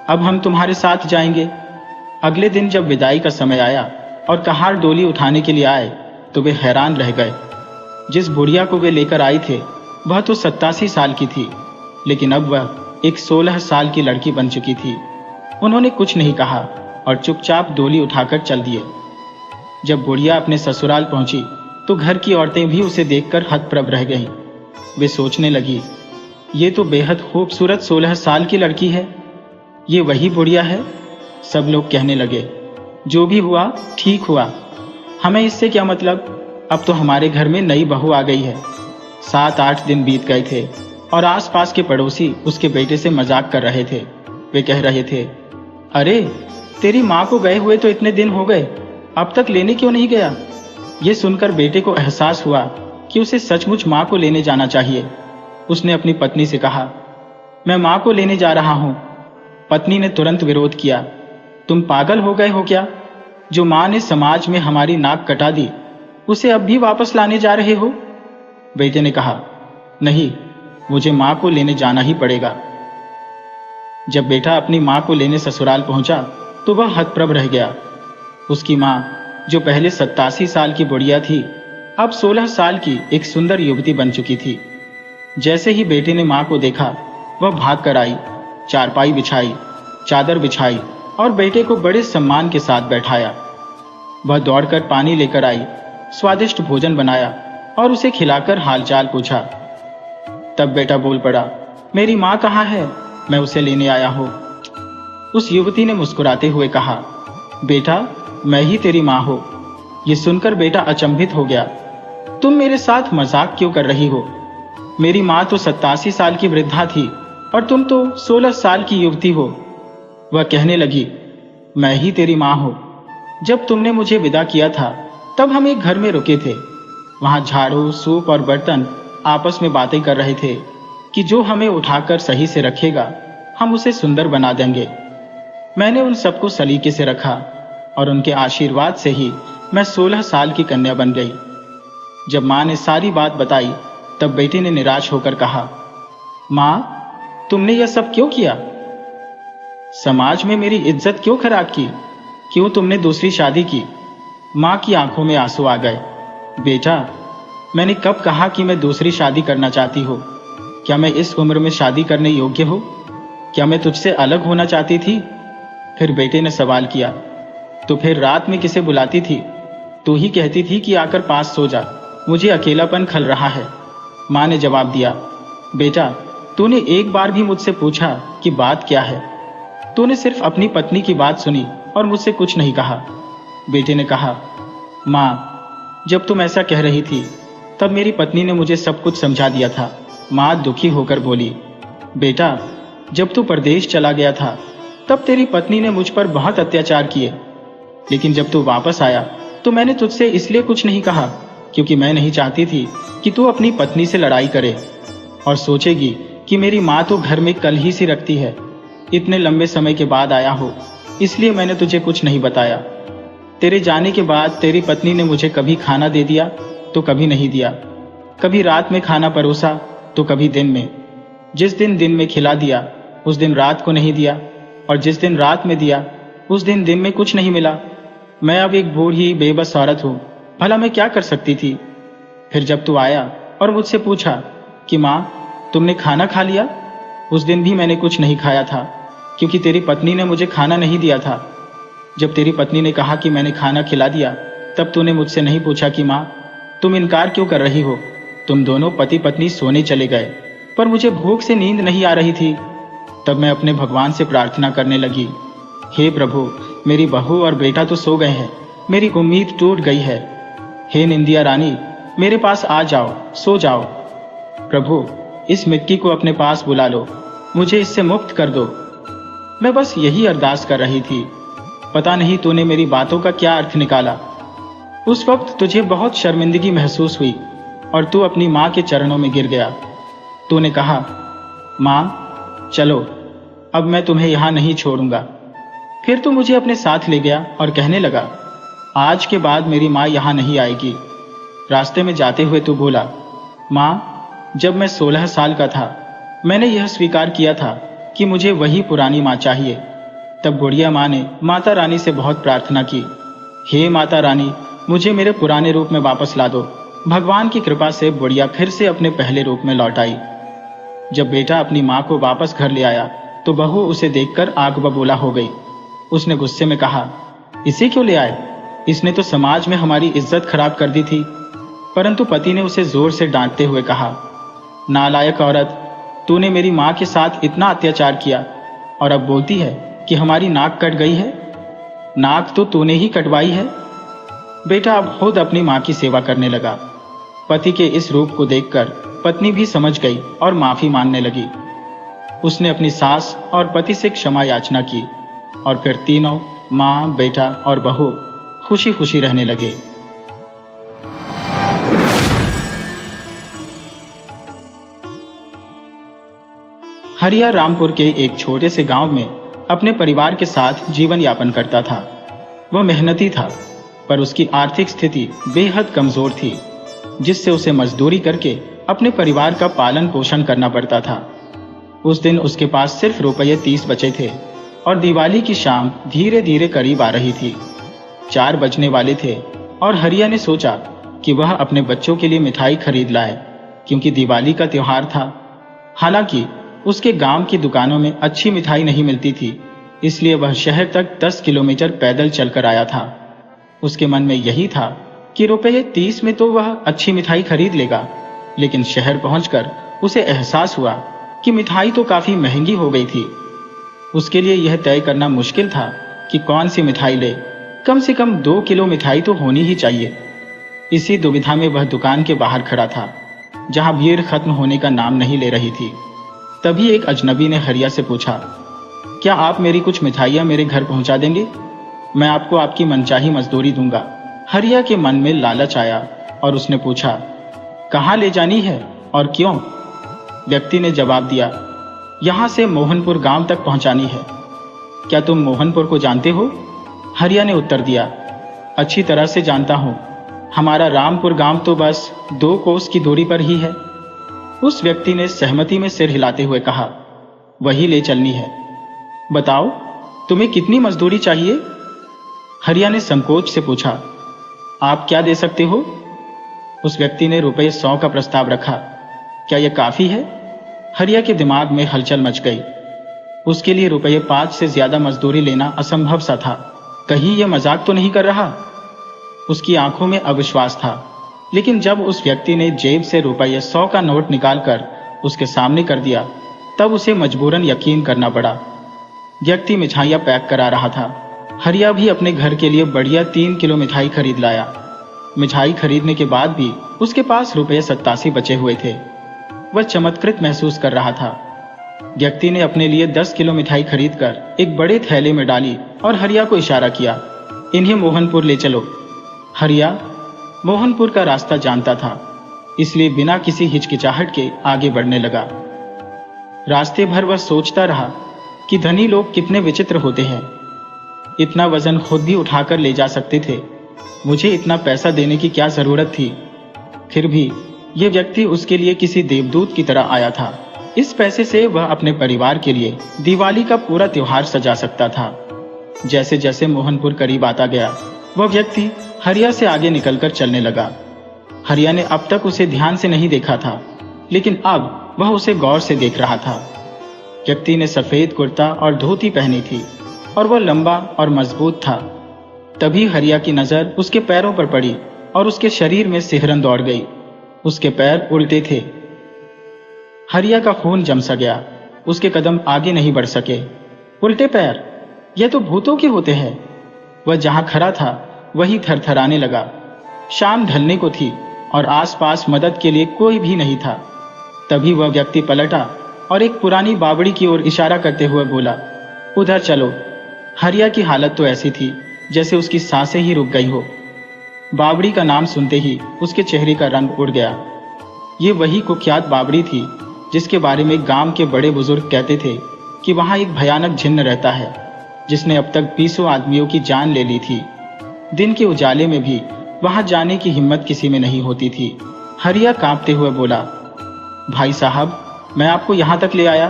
S1: अब हम तुम्हारे साथ जाएंगे। अगले दिन जब विदाई का समय आया और कहार डोली उठाने के लिए आए तो वे हैरान रह गए। जिस बुढ़िया को वे लेकर आई थे वह तो 87 साल की थी, लेकिन अब वह एक 16 साल की लड़की बन चुकी थी। उन्होंने कुछ नहीं कहा और चुपचाप डोली उठाकर चल दिए। जब बुढ़िया अपने ससुराल पहुंची तो घर की औरतें भी उसे देखकर हतप्रभ रह गईं। वे सोचने लगी, ये तो बेहद खूबसूरत 16 साल की लड़की है, ये वही बुढ़िया है। सब लोग कहने लगे, जो भी हुआ ठीक हुआ, हमें इससे क्या मतलब, अब तो हमारे घर में नई बहू आ गई है। 7-8 दिन बीत गए थे और आसपास के पड़ोसी उसके बेटे से मजाक कर रहे थे। वे कह रहे थे, अरे तेरी माँ को गए हुए तो इतने दिन हो गए, अब तक लेने क्यों नहीं गया। ये सुनकर बेटे को एहसास हुआ कि उसे सचमुच माँ को लेने जाना चाहिए। उसने अपनी पत्नी से कहा, मैं माँ को लेने जा रहा हूँ। पत्नी ने तुरंत विरोध किया, तुम पागल हो गए हो क्या? जो माँ ने समाज में हमारी नाक कटा दी, उसे अब भी वापस लाने जा रहे हो? बेटे ने कहा, नहीं, मुझे माँ को लेने जाना ही पड़ेगा। जब बेटा अपनी माँ को लेने ससुराल पहुंचा तो वह हतप्रभ रह गया। उसकी माँ, जो पहले 87 साल की बुढ़िया थी, अब 16 साल की एक सुंदर युवती बन चुकी थी। जैसे ही बेटे ने माँ को देखा, वह भाग कर आई, चारपाई बिछाई, चादर बिछाई और बेटे को बड़े सम्मान के साथ बैठाया। वह दौड़कर पानी लेकर आई, स्वादिष्ट भोजन बनाया और उसे खिलाकर हालचाल पूछा। तब बेटा बोल पड़ा, मेरी माँ कहाँ है, मैं उसे लेने आया हूँ। उस युवती ने मुस्कुराते हुए कहा, बेटा मैं ही तेरी माँ हूँ। ये सुनकर बेटा अचंभित हो गया, तुम मेरे साथ मजाक क्यों कर रही हो? मेरी माँ तो 87 साल की वृद्धा थी और तुम तो 16 साल की युवती हो। वह कहने लगी, मैं ही तेरी माँ हूँ। जब तुमने मुझे विदा किया था तब हम एक घर में रुके थे। वहां झाड़ू, सूप और बर्तन आपस में बातें कर रहे थे कि जो हमें उठाकर सही से रखेगा हम उसे सुंदर बना देंगे। मैंने उन सबको सलीके से रखा और उनके आशीर्वाद से ही मैं 16 साल की कन्या बन गई। जब माँ ने सारी बात बताई तब बेटे ने निराश होकर कहा, माँ, तुमने यह सब क्यों किया? समाज में मेरी इज्जत क्यों खराब की? क्यों तुमने दूसरी शादी की? माँ की आंखों में आंसू आ गए। बेटा, मैंने कब कहा कि मैं दूसरी शादी करना चाहती हूँ? क्या मैं इस उम्र में शादी करने योग्य हूँ? क्या मैं तुझसे अलग होना चाहती थी? फिर बेटे ने सवाल किया, तो फिर रात में किसे बुलाती थी? तू ही कहती थी कि आकर पास सो जा, मुझे अकेलापन खल रहा है। माँ ने जवाब दिया, बेटा, तूने एक बार भी मुझसे पूछा कि बात क्या है? तूने सिर्फ अपनी पत्नी की बात सुनी और मुझसे कुछ नहीं कहा। बेटे ने कहा, माँ, जब तुम ऐसा कह रही थी तब मेरी पत्नी ने मुझे सब कुछ समझा दिया था। माँ दुखी होकर बोली, बेटा, जब तू परदेश चला गया था तब तेरी पत्नी ने मुझ पर बहुत अत्याचार किए, लेकिन जब तू वापस आया तो मैंने तुझसे इसलिए कुछ नहीं कहा क्योंकि मैं नहीं चाहती थी कि तू अपनी पत्नी से लड़ाई करे और सोचेगी कि मेरी माँ तो घर में कल ही सी रखती है। इतने लंबे समय के बाद आया हो, इसलिए मैंने तुझे कुछ नहीं बताया। तेरे जाने के बाद तेरी पत्नी ने मुझे कभी खाना दे दिया तो कभी नहीं दिया, कभी रात में खाना परोसा तो कभी दिन में। जिस दिन दिन में खिला दिया उस दिन रात को नहीं दिया, और जिस दिन रात में दिया उस दिन दिन में कुछ नहीं मिला। मैं अब एक बूढ़ी बेबस औरत हूँ, भला मैं क्या कर सकती थी? फिर जब तू आया और मुझसे पूछा कि माँ, तुमने खाना खा लिया, उस दिन भी मैंने कुछ नहीं खाया था क्योंकि तेरी पत्नी ने मुझे खाना नहीं दिया था। जब तेरी पत्नी ने कहा कि मैंने खाना खिला दिया तब तूने मुझसे नहीं पूछा कि माँ, तुम इनकार क्यों कर रही हो? तुम दोनों पति पत्नी सोने चले गए, पर मुझे भूख से नींद नहीं आ रही थी। तब मैं अपने भगवान से प्रार्थना करने लगी, हे प्रभु, मेरी बहू और बेटा तो सो गए हैं, मेरी उम्मीद टूट गई है। हे निंदिया रानी, मेरे पास आ जाओ, सो जाओ। प्रभु, इस मिट्टी को अपने पास बुला लो, मुझे इससे मुक्त कर दो। मैं बस यही अरदास कर रही थी। पता नहीं तूने मेरी बातों का क्या अर्थ निकाला। उस वक्त तुझे बहुत शर्मिंदगी महसूस हुई और तू अपनी माँ के चरणों में गिर गया। तूने कहा, माँ, चलो, अब मैं तुम्हें यहाँ नहीं छोड़ूंगा। फिर तू मुझे अपने साथ ले गया और कहने लगा, आज के बाद मेरी माँ यहाँ नहीं आएगी। रास्ते में जाते हुए तू बोला, माँ, जब मैं 16 साल का था मैंने यह स्वीकार किया था कि मुझे वही पुरानी माँ चाहिए। तब बुढ़िया माँ ने माता रानी से बहुत प्रार्थना की, हे माता रानी, मुझे मेरे पुराने रूप में वापस ला दो। भगवान की कृपा से बुढ़िया फिर से अपने पहले रूप में लौट आई। जब बेटा अपनी माँ को वापस घर ले आया तो बहू उसे देखकर आग बबूला हो गई। उसने गुस्से में कहा, इसे क्यों ले आए? इसने तो समाज में हमारी इज्जत खराब कर दी थी। परंतु पति ने उसे जोर से डांटते हुए कहा, नालायक औरत, तूने मेरी माँ के साथ इतना अत्याचार किया और अब बोलती है कि हमारी नाक कट गई है। नाक तो तूने ही कटवाई है। बेटा अब खुद अपनी माँ की सेवा करने लगा। पति के इस रूप को देखकर पत्नी भी समझ गई और माफी मांगने लगी। उसने अपनी सास और पति से क्षमा याचना की और फिर तीनों, माँ, बेटा और बहू खुशी खुशी रहने लगे। हरिया रामपुर के एक छोटे से गांव में अपने परिवार के साथ जीवन यापन करता था। वह मेहनती था, पर उसकी आर्थिक स्थिति बेहद कमजोर थी, जिससे उसे मजदूरी करके अपने परिवार का पालन पोषण करना पड़ता था। उस दिन उसके पास सिर्फ रुपये 30 बचे थे और दिवाली की शाम धीरे धीरे करीब आ रही थी। 4 बजने वाले थे और हरिया ने सोचा कि वह अपने बच्चों के लिए मिठाई खरीद लाए, क्योंकि दिवाली का त्योहार था। हालांकि उसके गांव की दुकानों में अच्छी मिठाई नहीं मिलती थी, इसलिए वह शहर तक 10 किलोमीटर पैदल चलकर आया था। उसके मन में यही था कि रुपये 30 में तो वह अच्छी मिठाई खरीद लेगा, लेकिन शहर पहुंचकर उसे एहसास हुआ कि मिठाई तो काफी महंगी हो गई थी। उसके लिए यह तय करना मुश्किल था कि कौन सी मिठाई ले। कम से कम 2 किलो मिठाई तो होनी ही चाहिए। इसी दुविधा में वह दुकान के बाहर खड़ा था। जहां भीड़ खत्म होने का नाम नहीं ले रही थी। तभी एक अजनबी ने हरिया से पूछा, क्या आप मेरी कुछ मिठाइयाँ मेरे घर पहुंचा देंगे? मैं आपको आपकी मनचाही मजदूरी दूंगा। हरिया के मन में लालच आया और उसने पूछा, कहाँ ले जानी है और क्यों? व्यक्ति ने जवाब दिया, यहाँ से मोहनपुर गांव तक पहुंचानी है। क्या तुम मोहनपुर को जानते हो? हरिया ने उत्तर दिया, अच्छी तरह से जानता हूँ। हमारा रामपुर गांव तो बस 2 कोस की दूरी पर ही है। उस व्यक्ति ने सहमति में सिर हिलाते हुए कहा, वही ले चलनी है। बताओ, तुम्हें कितनी मजदूरी चाहिए? हरिया ने संकोच से पूछा, आप क्या दे सकते हो? उस व्यक्ति ने रुपये 100 का प्रस्ताव रखा। क्या यह काफी है? हरिया के दिमाग में हलचल मच गई। उसके लिए रुपये 5 से ज्यादा मजदूरी लेना असंभव सा था। कहीं यह मजाक तो नहीं कर रहा? उसकी आंखों में अविश्वास था। लेकिन जब उस व्यक्ति ने जेब से रुपये 100 का नोट निकालकर उसके सामने कर दिया, तब उसे मजबूरन यकीन करना पड़ा। व्यक्ति मिठाइयाँ पैक करा रहा था। हरिया भी अपने घर के लिए बढ़िया 3 किलो मिठाई खरीद लाया। मिठाई खरीदने के बाद भी उसके पास रुपये 87 बचे हुए थे। वह चमत्कृत महसूस कर रहा था। व्यक्ति ने अपने लिए 10 किलो मिठाई खरीदकर एक बड़े थैले में डाली और हरिया को इशारा किया, इन्हें मोहनपुर ले चलो। हरिया मोहनपुर का रास्ता जानता था, इसलिए बिना किसी हिचकिचाहट के आगे बढ़ने लगा। रास्ते भर वह सोचता रहा कि धनी लोग कितने विचित्र होते हैं। इतना वजन खुद भी उठाकर ले जा सकते थे, मुझे इतना पैसा देने की क्या जरूरत थी? फिर भी यह व्यक्ति उसके लिए किसी देवदूत की तरह आया था। इस पैसे से वह अपने परिवार के लिए दिवाली का पूरा त्योहार सजा सकता था। जैसे जैसे मोहनपुर करीब आता गया, वह व्यक्ति हरिया से आगे निकलकर चलने लगा। हरिया ने अब तक उसे ध्यान से नहीं देखा था, लेकिन अब वह उसे गौर से देख रहा था। व्यक्ति ने सफेद कुर्ता और धोती पहनी थी और वह लंबा और मजबूत था। तभी हरिया की नजर उसके पैरों पर पड़ी और उसके शरीर में सिहरन दौड़ गई। उसके पैर उल्टे थे। हरिया का खून जम सा गया। उसके कदम आगे नहीं बढ़ सके। उल्टे पैर, यह तो भूतों के होते हैं। वह जहां खड़ा था वही थरथराने लगा। शाम ढलने को थी और आसपास मदद के लिए कोई भी नहीं था। तभी वह व्यक्ति पलटा और एक पुरानी बावड़ी की ओर इशारा करते हुए बोला, उधर चलो। हरिया की हालत तो ऐसी थी जैसे उसकी सांसें ही रुक गई हो। बावड़ी का नाम सुनते ही उसके चेहरे का रंग उड़ गया। ये वही कुख्यात बावड़ी थी जिसके बारे में गांव के बड़े बुजुर्ग कहते थे कि वहां एक भयानक जिन्न रहता है जिसने अब तक 20 आदमियों की जान ले ली थी। दिन के उजाले में भी वहां जाने की हिम्मत किसी में नहीं होती थी। हरिया कांपते हुए बोला, भाई साहब, मैं आपको यहां तक ले आया,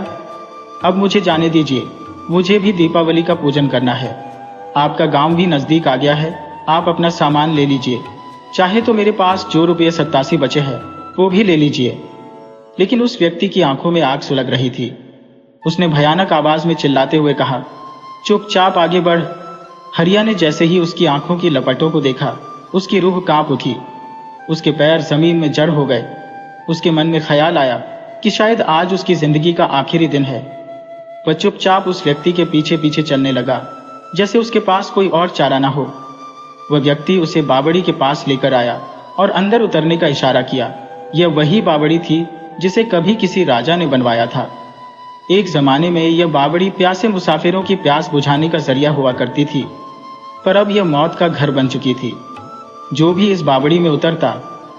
S1: अब मुझे जाने दीजिए। मुझे भी दीपावली का पूजन करना है। आपका गांव भी नजदीक आ गया है, आप अपना सामान ले लीजिए। चाहे तो मेरे पास जो रुपये 87 बचे हैं वो भी ले लीजिए। लेकिन उस व्यक्ति की आंखों में आग सुलग रही थी। उसने भयानक आवाज में चिल्लाते हुए कहा, चुपचाप आगे बढ़। हरिया ने जैसे ही उसकी आंखों की लपटों को देखा, उसकी रूह कांप उठी। उसके पैर जमीन में जड़ हो गए। उसके मन में ख्याल आया कि शायद आज उसकी जिंदगी का आखिरी दिन है। वह चुपचाप उस व्यक्ति के पीछे पीछे चलने लगा, जैसे उसके पास कोई और चारा ना हो। वह व्यक्ति उसे बावड़ी के पास लेकर आया और अंदर उतरने का इशारा किया। यह वही बावड़ी थी जिसे कभी किसी राजा ने बनवाया था। एक जमाने में यह बावड़ी प्यासे मुसाफिरों की प्यास बुझाने का जरिया हुआ करती थी, पर अब यह मौत का घर बन चुकी थी। जो भी इस बावड़ी में उतरता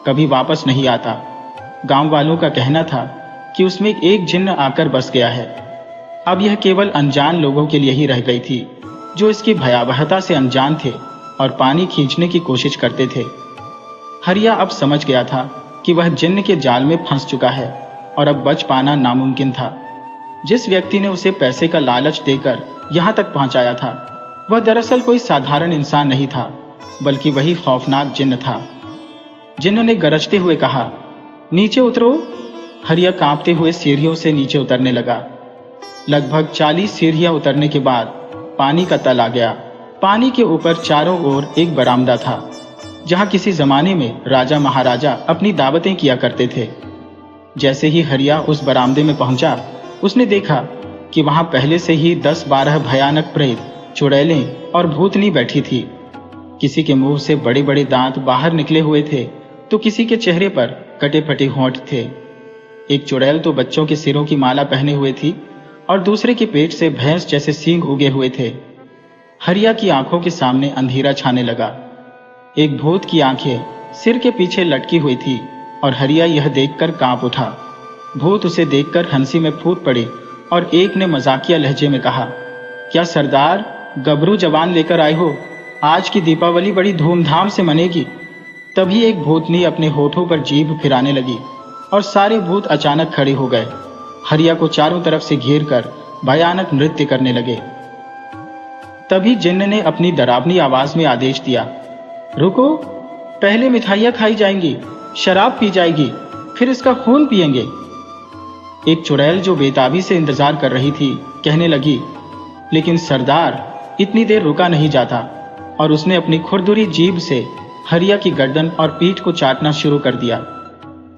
S1: कभी वापस नहीं आता। गांव वालों का कहना था कि उसमें एक जिन्न आकर बस गया है। अब यह केवल अनजान लोगों के लिए ही रह गई थी, जो इसकी भयावहता से अनजान थे और पानी खींचने की कोशिश करते थे। हरिया अब समझ गया था कि वह जिन्न के जाल में फंस चुका है और अब बच पाना नामुमकिन था। जिस व्यक्ति ने उसे पैसे का लालच देकर यहाँ तक पहुँचाया था, वह दरअसल कोई साधारण इंसान नहीं था, बल्कि वही खौफनाक जिन्न था। जिन्न ने गरजते हुए कहा, नीचे उतरो। हरिया कांपते हुए सीढ़ियों से नीचे उतरने लगा। लगभग 40 सीढ़ियां उतरने के बाद पानी का तल आ गया। पानी के ऊपर चारों ओर एक बरामदा था, जहां किसी जमाने में राजा महाराजा अपनी दावतें किया करते थे। जैसे ही हरिया उस बरामदे में पहुंचा, उसने देखा कि वहां पहले से ही 10-12 भयानक प्रेत, चुड़ैलें और भूतनी बैठी थी। किसी के मुंह से बड़े बड़े दांत बाहर निकले हुए थे, तो किसी के चेहरे पर कटे फटे होंठ थे। एक चुड़ैल तो बच्चों के सिरों की माला पहने हुए थी और दूसरे के पेट से भैंस जैसे सींग उगे हुए थे। हरिया की आंखों के सामने अंधेरा छाने लगा। एक भूत की आंखें सिर के पीछे लटकी हुई थी और हरिया यह देखकर कांप उठा। भूत उसे देखकर हंसी में फूट पड़े और एक ने मजाकिया लहजे में कहा, क्या सरदार गबरू जवान लेकर आए हो? आज की दीपावली बड़ी धूमधाम से मनेगी। तभी एक भूतनी अपने होठों पर जीभ फिराने लगी और सारे भूत अचानक खड़े हो गए। हरिया को चारों तरफ से घेरकर भयानक नृत्य करने लगे। तभी जिन्न ने अपनी डरावनी आवाज में आदेश दिया, रुको, पहले मिठाइयां खाई जाएंगी, शराब पी जाएगी, फिर इसका खून पिएंगे। एक चुड़ैल जो बेताबी से इंतजार कर रही थी कहने लगी, लेकिन सरदार इतनी देर रुका नहीं जाता, और उसने अपनी खुरदुरी जीभ से हरिया की गर्दन और पीठ को चाटना शुरू कर दिया।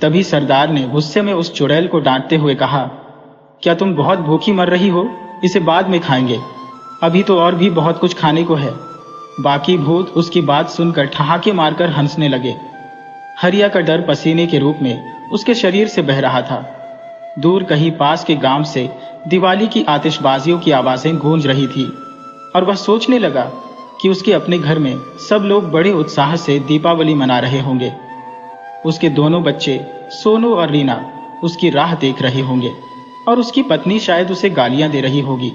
S1: तभी सरदार ने गुस्से में उस चुड़ैल को डांटते हुए कहा, क्या तुम बहुत भूखी मर रही हो? इसे बाद में खाएंगे, अभी तो और भी बहुत कुछ खाने को है। बाकी भूत उसकी बात सुनकर ठहाके मारकर हंसने लगे। हरिया का डर पसीने के रूप में उसके शरीर से बह रहा था। दूर कहीं पास के गांव से दिवाली की आतिशबाजियों की आवाजें गूंज रही थी और वह सोचने लगा कि उसके अपने घर में सब लोग बड़े उत्साह से दीपावली मना रहे होंगे। उसके दोनों बच्चे सोनू और रीना उसकी राह देख रहे होंगे और उसकी पत्नी शायद उसे गालियां दे रही होगी।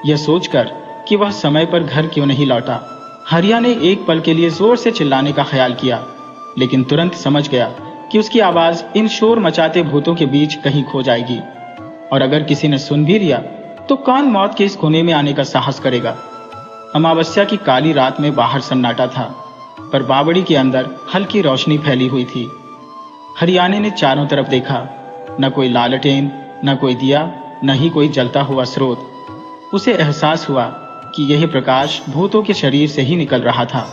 S1: यह सोचकर कि वह समय पर घर क्यों नहीं लौटा, हरिया ने एक पल के लिए जोर से चिल्लाने का ख्याल किया, लेकिन तुरंत समझ गया कि उसकी आवाज इन शोर मचाते भूतों के बीच कहीं खो जाएगी, और अगर किसी ने सुन भी लिया तो कौन मौत के इस कोने में आने का साहस करेगा। अमावस्या की काली रात में बाहर सन्नाटा था, पर बावड़ी के अंदर हल्की रोशनी फैली हुई थी। हरियाणे ने चारों तरफ देखा, न कोई लालटेन, न कोई दिया, न ही कोई जलता हुआ स्रोत। उसे एहसास हुआ कि यह प्रकाश भूतों के शरीर से ही निकल रहा था।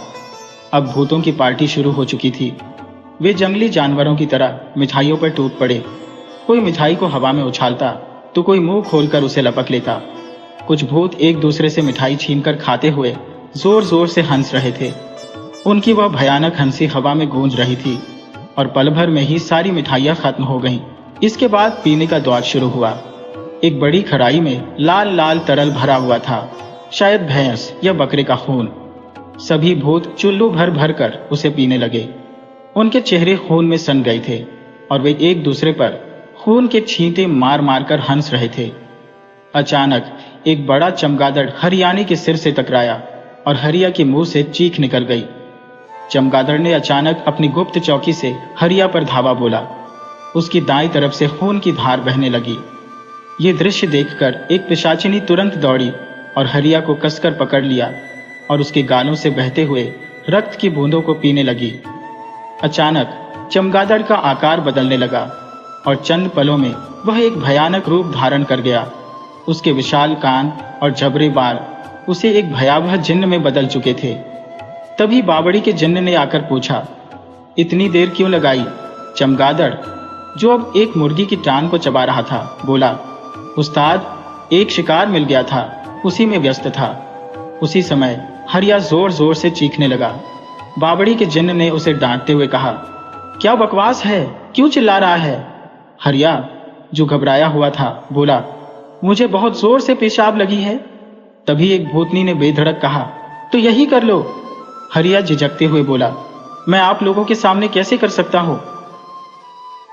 S1: अब भूतों की पार्टी शुरू हो चुकी थी। वे जंगली जानवरों की तरह मिठाइयों पर टूट पड़े। कोई मिठाई को हवा में उछालता तो कोई मुंह खोलकर उसे लपक लेता। कुछ भूत एक दूसरे से मिठाई छीनकर खाते हुए जोर जोर से हंस रहे थे। उनकी वह भयानक हंसी हवा में गूंज रही थी और पल भर में ही सारी मिठाइयां खत्म हो गईं। इसके बाद पीने का दौर शुरू हुआ। एक बड़ी कढ़ाई में लाल लाल तरल भरा हुआ था, शायद भैंस या बकरे का खून। सभी भूत चुल्लू भर भर कर उसे पीने लगे। उनके चेहरे खून में सन गए थे और वे एक दूसरे पर खून के छींटे मार मार कर हंस रहे थे। अचानक एक बड़ा चमगादड़ हरियाणे के सिर से टकराया और हरिया के मुंह से चीख निकल गई। चमगादड़ ने अचानक अपनी गुप्त चौकी से हरिया पर धावा बोला। उसकी दाईं तरफ से खून की धार बहने लगी। ये दृश्य देखकर एक पिशाचिनी तुरंत दौड़ी और हरिया को कसकर पकड़ लिया और उसके गालों से बहते हुए रक्त की बूंदों को पीने लगी। अचानक चमगादड़ का आकार बदलने लगा और चंद पलों में वह एक भयानक रूप धारण कर गया। उसके विशाल कान और जबरे बाल उसे एक भयावह जिन्न में बदल चुके थे। तभी बावड़ी के जिन्न ने आकर पूछा, इतनी देर क्यों लगाई? चमगादड़, जो अब एक मुर्गी की टांग को चबा रहा था, बोला, उस्ताद, एक शिकार मिल गया था, उसी में व्यस्त था। उसी समय हरिया जोर जोर से चीखने लगा। बावड़ी के जिन्न ने उसे डांटते हुए कहा, क्या बकवास है, क्यों चिल्ला रहा है? हरिया, जो घबराया हुआ था, बोला, मुझे बहुत जोर से पेशाब लगी है। तभी एक भूतनी ने बेधड़क कहा, तो यही कर लो। हरिया झिझकते हुए बोला, मैं आप लोगों के सामने कैसे कर सकता हूं?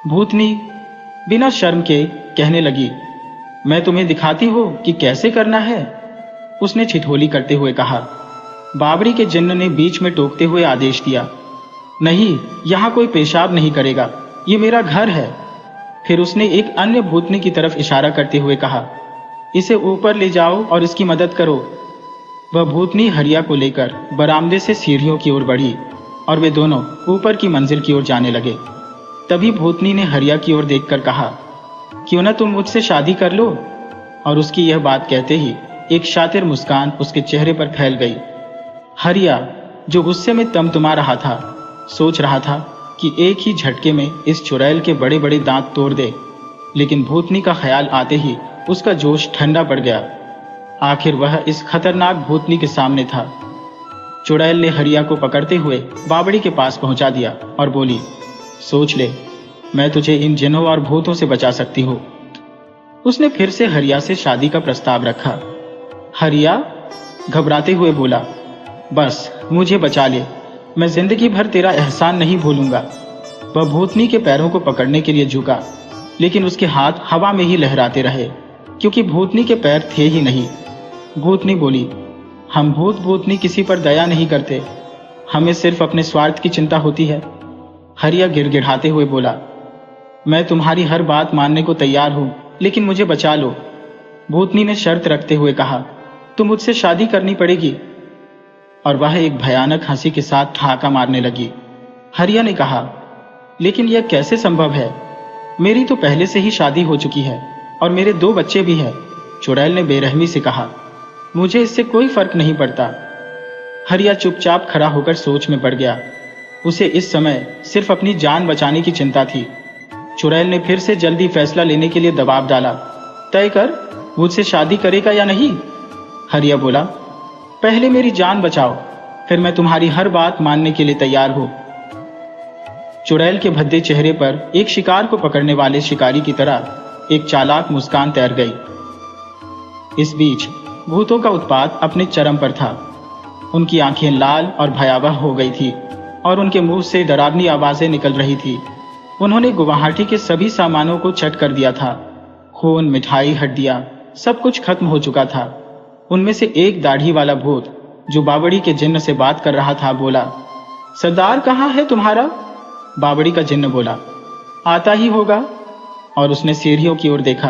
S1: भूतनी बिना शर्म के कहने लगी, मैं तुम्हें दिखाती हूं कि कैसे करना है, उसने ठिठोली करते हुए कहा। बावड़ी के जिन्न ने बीच में टोकते हुए आदेश दिया, नहीं, यहां कोई पेशाब नहीं करेगा, ये मेरा घर है। फिर उसने एक अन्य भूतनी की तरफ इशारा करते हुए कहा, इसे ऊपर ले जाओ और इसकी मदद करो। वह भूतनी हरिया को लेकर बरामदे से सीढ़ियों की ओर बढ़ी और वे दोनों ऊपर की मंजिल की ओर जाने लगे। तभी भूतनी ने हरिया की ओर देखकर कहा, क्यों ना तुम मुझसे शादी कर लो? और उसकी यह बात कहते ही एक शातिर मुस्कान उसके चेहरे पर फैल गई। हरिया, जो गुस्से में तमतमा रहा था, सोच रहा था कि एक ही झटके में इस चुड़ैल के बड़े बड़े दांत तोड़ दे, लेकिन भूतनी का ख्याल आते ही उसका जोश ठंडा पड़ गया। आखिर वह इस खतरनाक भूतनी के सामने था। चुड़ैल ने हरिया को पकड़ते हुए बावड़ी के पास पहुंचा दिया और बोली, सोच ले, मैं तुझे इन जिन्नों और भूतों से बचा सकती हूँ। उसने फिर से हरिया से शादी का प्रस्ताव रखा। हरिया घबराते हुए बोला, बस मुझे बचा ले, मैं जिंदगी भर तेरा एहसान नहीं भूलूंगा। वह भूतनी के पैरों को पकड़ने के लिए झुका, लेकिन उसके हाथ हवा में ही लहराते रहे, क्योंकि भूतनी के पैर थे ही नहीं। भूतनी बोली, हम भूत भूतनी किसी पर दया नहीं करते, हमें सिर्फ अपने स्वार्थ की चिंता होती है। हरिया गिड़गिड़ाते हुए बोला, मैं तुम्हारी हर बात मानने को तैयार हूं, लेकिन मुझे बचा लो। भूतनी ने शर्त रखते हुए कहा, तुम मुझसे शादी करनी पड़ेगी। और वह एक भयानक हंसी के साथ ठहाका मारने लगी। हरिया ने कहा, लेकिन यह कैसे संभव है? मेरी तो पहले से ही शादी हो चुकी है और मेरे 2 बच्चे भी हैं। चुड़ैल ने बेरहमी से कहा, मुझे इससे कोई फर्क नहीं पड़ता। हरिया चुपचाप खड़ा होकर सोच में पड़ गया। उसे इस समय सिर्फ अपनी जान बचाने की चिंता थी। चुड़ैल ने फिर से जल्दी फैसला लेने के लिए दबाव डाला। तय कर, मुझसे शादी करेगा या नहीं? हरिया बोला, पहले मेरी जान बचाओ, फिर मैं तुम्हारी हर बात मानने के लिए तैयार हूं। चुड़ैल के भद्दे चेहरे पर एक शिकार को पकड़ने वाले शिकारी की तरह एक चालाक मुस्कान तैर गई। इस बीच भूतों का उत्पात अपने चरम पर था। उनकी आंखें लाल और भयावह हो गई थी और उनके मुंह से डरावनी आवाजें निकल रही थी। उन्होंने गुवाहाटी के सभी सामानों को चट कर दिया था। खून, मिठाई, हड्डियां, सब कुछ खत्म हो चुका था। उनमें से एक दाढ़ी वाला भूत जो बावड़ी के जिन्न से बात कर रहा था बोला, सरदार कहाँ है तुम्हारा? बावड़ी का जिन्न बोला, आता ही होगा। और उसने सीढ़ियों की ओर देखा।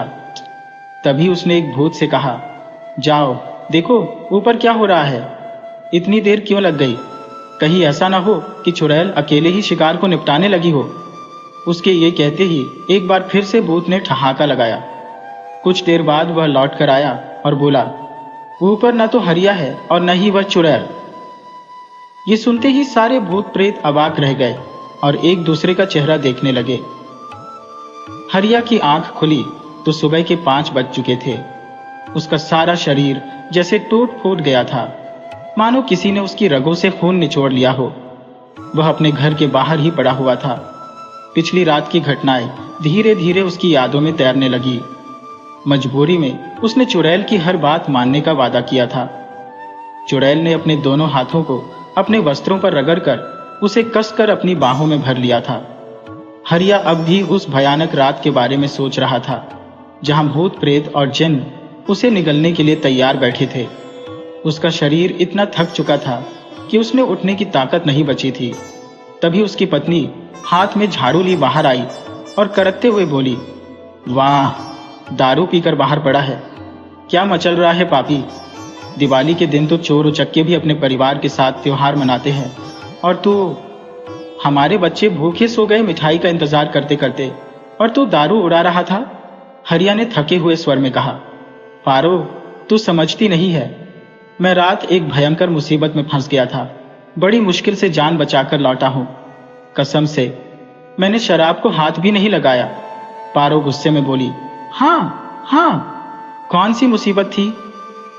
S1: तभी उसने एक भूत से कहा, जाओ देखो ऊपर क्या हो रहा है। इतनी देर क्यों लग गई? कहीं ऐसा ना हो कि चुड़ैल अकेले ही शिकार को निपटाने लगी हो। उसके ये कहते ही एक बार फिर से भूत ने ठहाका लगाया। कुछ देर बाद वह लौट कर आया और बोला, ऊपर न तो हरिया है और न ही वह चुड़ैल। ये सुनते ही सारे भूत प्रेत अवाक रह गए और एक दूसरे का चेहरा देखने लगे। हरिया की आंख खुली तो सुबह के 5 बज चुके थे। उसका सारा शरीर जैसे टूट फूट गया था, मानो किसी ने उसकी रगों से खून निचोड़ लिया हो। वह अपने घर के बाहर ही पड़ा हुआ था। पिछली रात की घटनाएं धीरे धीरे उसकी यादों में तैरने लगी। मजबूरी में उसने चुड़ैल की हर बात मानने का वादा किया था। चुड़ैल ने अपने दोनों हाथों को अपने वस्त्रों पर रगड़कर उसे कसकर अपनी बाहों में भर लिया था। हरिया अब भी उस भयानक रात के बारे में सोच रहा था, जहां भूत प्रेत और जिन्न उसे निगलने के लिए तैयार बैठे थे। उसका शरीर इतना थक चुका था कि उसने उठने की ताकत नहीं बची थी। तभी उसकी पत्नी हाथ में झाड़ू ली बाहर आई और करकते हुए बोली, वाह, दारू पीकर बाहर पड़ा है। क्या मचल रहा है पापी? दिवाली के दिन तो चोर उचक्के भी अपने परिवार के साथ त्योहार मनाते हैं, और तू, हमारे बच्चे भूखे सो गए मिठाई का इंतजार करते करते, और तू दारू उड़ा रहा था। हरिया ने थके हुए स्वर में कहा, पारो, तू समझती नहीं है। मैं रात एक भयंकर मुसीबत में फंस गया था। बड़ी मुश्किल से जान बचाकर लौटा हूं। कसम से मैंने शराब को हाथ भी नहीं लगाया। पारो गुस्से में बोली, हाँ हाँ, कौन सी मुसीबत थी?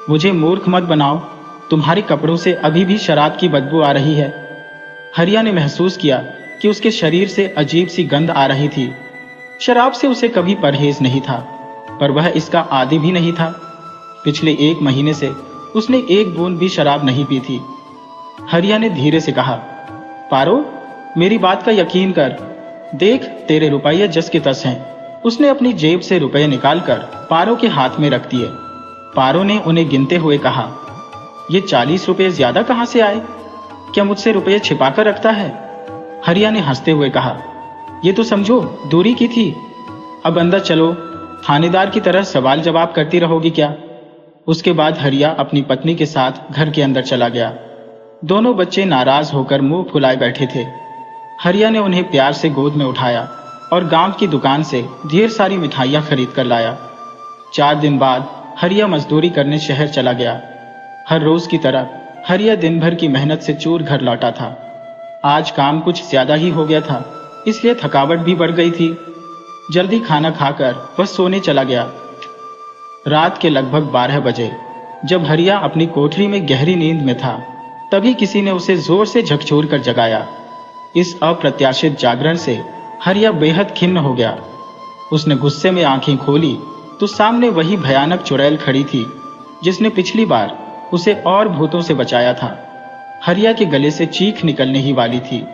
S1: मुझे मूर्ख मत बनाओ, तुम्हारे कपड़ों से अभी भी शराब की बदबू आ रही है। हरिया ने महसूस किया कि उसके शरीर से अजीब सी गंध आ रही थी। शराब से उसे कभी परहेज नहीं था, पर वह इसका आदी भी नहीं था। पिछले 1 महीने से उसने एक बूंद भी शराब नहीं पी थी। हरिया ने धीरे से कहा, पारो, मेरी बात का यकीन कर। देख, तेरे रुपये जस के तस हैं। उसने अपनी जेब से रुपये निकालकर पारो के हाथ में रख दिए। पारो ने उन्हें गिनते हुए कहा, ये 40 रुपये ज्यादा कहां से आए? क्या मुझसे रुपये छिपाकर रखता है? हरिया ने हंसते हुए कहा, ये तो समझो दूरी की थी। अब अंदर चलो, थानेदार की तरह सवाल जवाब करती रहोगी क्या? उसके बाद हरिया अपनी पत्नी के साथ घर के अंदर चला गया। दोनों बच्चे नाराज होकर मुंह फुलाए बैठे थे। हरिया ने उन्हें प्यार से गोद में उठाया और गांव की दुकान से ढेर सारी मिठाइयां खरीद कर लाया। 4 दिन बाद हरिया मजदूरी करने शहर चला गया। हर रोज की तरह हरिया दिन भर की मेहनत से चूर घर लौटा था। आज काम कुछ ज्यादा ही हो गया था, इसलिए थकावट भी बढ़ गई थी। जल्दी खाना खाकर वह सोने चला गया। रात के लगभग 12 बजे जब हरिया अपनी कोठरी में गहरी नींद में था, तभी किसी ने उसे जोर से झकझोर कर जगाया। इस अप्रत्याशित जागरण से हरिया बेहद खिन्न हो गया। उसने गुस्से में आंखें खोली तो सामने वही भयानक चुड़ैल खड़ी थी जिसने पिछली बार उसे और भूतों से बचाया था। हरिया के गले से चीख निकलने ही वाली थी,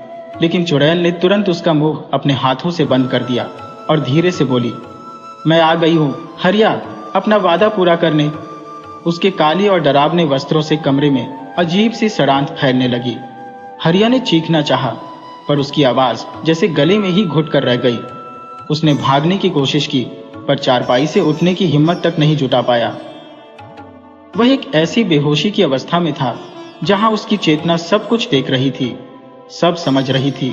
S1: लेकिन चुड़ैल ने तुरंत उसका मुंह अपने हाथों से बंद कर दिया और धीरे से बोली, मैं आ गई हूं हरिया, अपना वादा पूरा करने। उसके काले और डरावने वस्त्रों से कमरे में अजीब सी सड़ांत फैलने लगी। हरिया ने चीखना चाहा, पर उसकी आवाज जैसे गले में ही घुट कर रह गई। उसने भागने की कोशिश की, पर चारपाई से उठने की हिम्मत तक नहीं जुटा पाया। वह एक ऐसी बेहोशी की अवस्था में था जहां उसकी चेतना सब कुछ देख रही थी, सब समझ रही थी,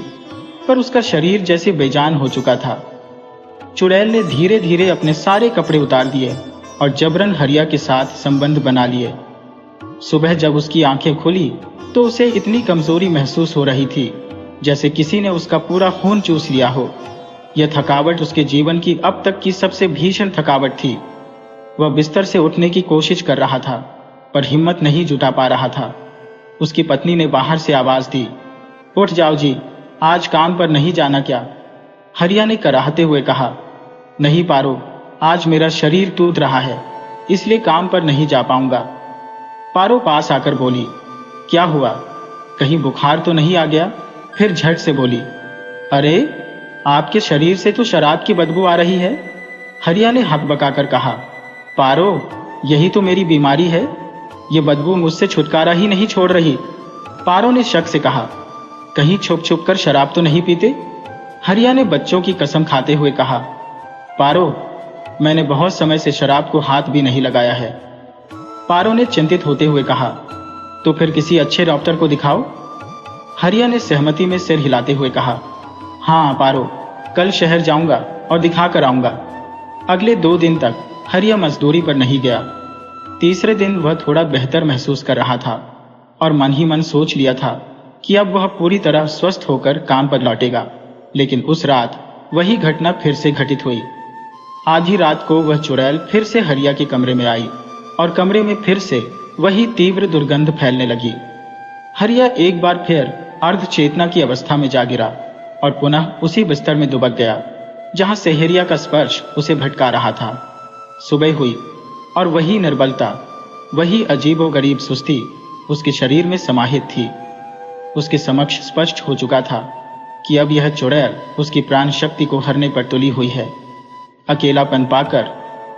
S1: पर उसका शरीर जैसे बेजान हो चुका था। चुड़ैल ने धीरे धीरे अपने सारे कपड़े उतार दिए और जबरन हरिया के साथ संबंध बना लिए। सुबह जब उसकी आंखें खुली तो उसे इतनी कमजोरी महसूस हो रही थी जैसे किसी ने उसका पूरा खून चूस लिया हो। यह थकावट उसके जीवन की अब तक की सबसे भीषण थकावट थी। वह बिस्तर से उठने की कोशिश कर रहा था, पर हिम्मत नहीं जुटा पा रहा था। उसकी पत्नी ने बाहर से आवाज दी, उठ जाओ जी, आज काम पर नहीं जाना क्या? हरिया ने कराहते हुए कहा, नहीं पारो, आज मेरा शरीर टूट रहा है, इसलिए काम पर नहीं जा पाऊंगा। पारो पास आकर बोली, क्या हुआ, कहीं बुखार तो नहीं आ गया? फिर झट से बोली, अरे आपके शरीर से तो शराब की बदबू आ रही है। हरिया ने हकबकाकर कहा, पारो, यही तो मेरी बीमारी है, ये बदबू मुझसे छुटकारा ही नहीं छोड़ रही। पारो ने शक से कहा, कहीं छुप छुप कर शराब तो नहीं पीते? हरिया ने बच्चों की कसम खाते हुए कहा, पारो, मैंने बहुत समय से शराब को हाथ भी नहीं लगाया है। पारो ने चिंतित होते हुए कहा, तो फिर किसी अच्छे डॉक्टर को दिखाओ। हरिया ने सहमति में सिर हिलाते हुए कहा, हाँ पारो, कल शहर जाऊंगा और दिखा कर आऊंगा। अगले 2 दिन तक हरिया मजदूरी पर नहीं गया। तीसरे दिन वह थोड़ा बेहतर महसूस कर रहा था और मन ही मन सोच लिया था कि अब वह पूरी तरह स्वस्थ होकर काम पर लौटेगा। लेकिन उस रात वही घटना फिर से घटित हुई। आधी रात को वह चुड़ैल फिर से हरिया के कमरे में आई और कमरे में फिर से वही तीव्र दुर्गंध फैलने लगी। हरिया एक बार फिर अर्ध चेतना की अवस्था में जा गिरा और पुनः उसी बिस्तर में दुबक गया जहां सेहरिया का स्पर्श उसे भटका रहा था। सुबह हुई और वही निर्बलता, वही अजीबोगरीब सुस्ती उसके शरीर में समाहित थी। उसके समक्ष स्पष्ट हो चुका था कि अब यह चुड़ैल उसकी प्राण शक्ति को हरने पर तुली हुई है। अकेलापन पाकर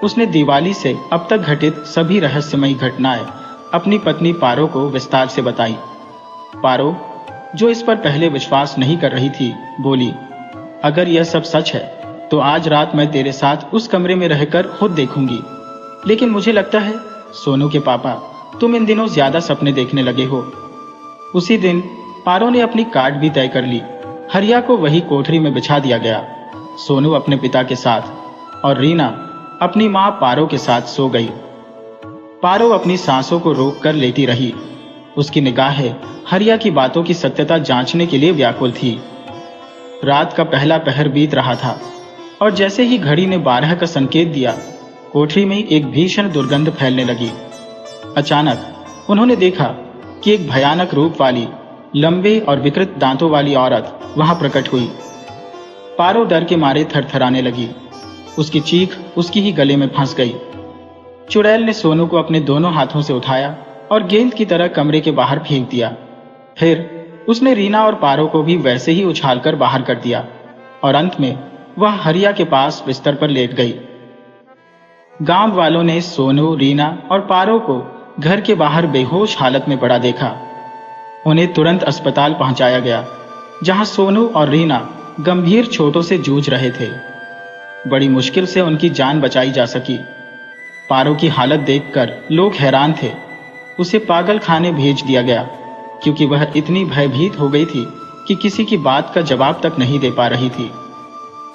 S1: उसने दिवाली से अब तक घटित सभी रहस्यमयी घटनाएं अपनी पत्नी पारो को विस्तार से बताई। पारो, जो इस पर पहले विश्वास नहीं कर रही थी, बोली, अगर यह सब सच है तो आज रात मैं तेरे साथ उस कमरे में रहकर खुद देखूंगी। लेकिन मुझे लगता है सोनू के पापा, तुम इन दिनों ज्यादा सपने देखने लगे हो। उसी दिन पारो ने अपनी काट भी तय कर ली। हरिया को वही कोठरी में बिछा दिया गया। सोनू अपने पिता के साथ और रीना अपनी मां पारो के साथ सो गई। पारो अपनी सांसों को रोककर लेटी रही। उसकी निगाहें हरिया की बातों की सत्यता जांचने के लिए व्याकुल थी। रात का पहला पहर बीत रहा था और जैसे ही घड़ी ने 12 का संकेत दिया, कोठरी में एक भीषण दुर्गंध फैलने लगी। अचानक उन्होंने देखा कि एक भयानक रूप वाली, लंबे और विकृत दांतों वाली औरत वहां प्रकट हुई। पारो डर के मारे थरथराने लगी। उसकी चीख उसकी ही गले में फंस गई। चुड़ैल ने सोनू को अपने दोनों हाथों से उठाया और गेंद की तरह कमरे के बाहर फेंक दिया। फिर उसने रीना और पारो को भी वैसे ही उछालकर बाहर कर दिया और अंत में वह हरिया के पास बिस्तर पर लेट गई। गांव वालों ने सोनू, रीना और पारो को घर के बाहर बेहोश हालत में पड़ा देखा। उन्हें तुरंत अस्पताल पहुंचाया गया, जहां सोनू और रीना गंभीर चोटों से जूझ रहे थे। बड़ी मुश्किल से उनकी जान बचाई जा सकी। पारो की हालत देखकर लोग हैरान थे। उसे पागल खाने भेज दिया गया क्योंकि वह इतनी भयभीत हो गई थी कि किसी की बात का जवाब तक नहीं दे पा रही थी।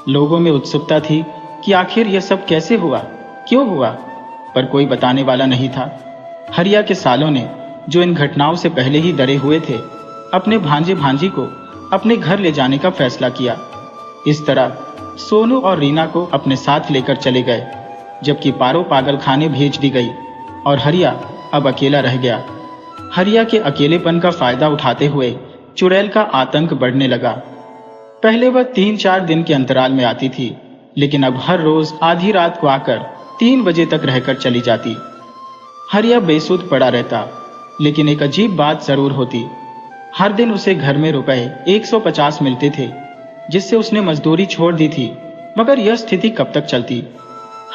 S1: लोगों में उत्सुकता थी कि आखिर यह सब कैसे हुआ, क्यों हुआ, पर कोई बताने वाला नहीं था। हरिया के सालों ने, जो इन घटनाओं से पहले ही डरे हुए थे, अपने भांजे भांजी को अपने घर ले जाने का फैसला किया। इस तरह सोनू और रीना को अपने साथ लेकर चले गए, जबकि पारो पागल खाने भेज दी गई और हरिया अब अकेला रह गया। हरिया के अकेलेपन का फायदा उठाते हुए चुड़ैल का आतंक बढ़ने लगा। पहले वह 3-4 दिन के अंतराल में आती थी, लेकिन अब हर रोज आधी रात को आकर 3 बजे तक रहकर चली जाती। हरिया बेसुध पड़ा रहता, लेकिन एक अजीब बात जरूर होती। हर दिन उसे घर में रुपए 150 मिलते थे, जिससे उसने मजदूरी छोड़ दी थी। मगर यह स्थिति कब तक चलती?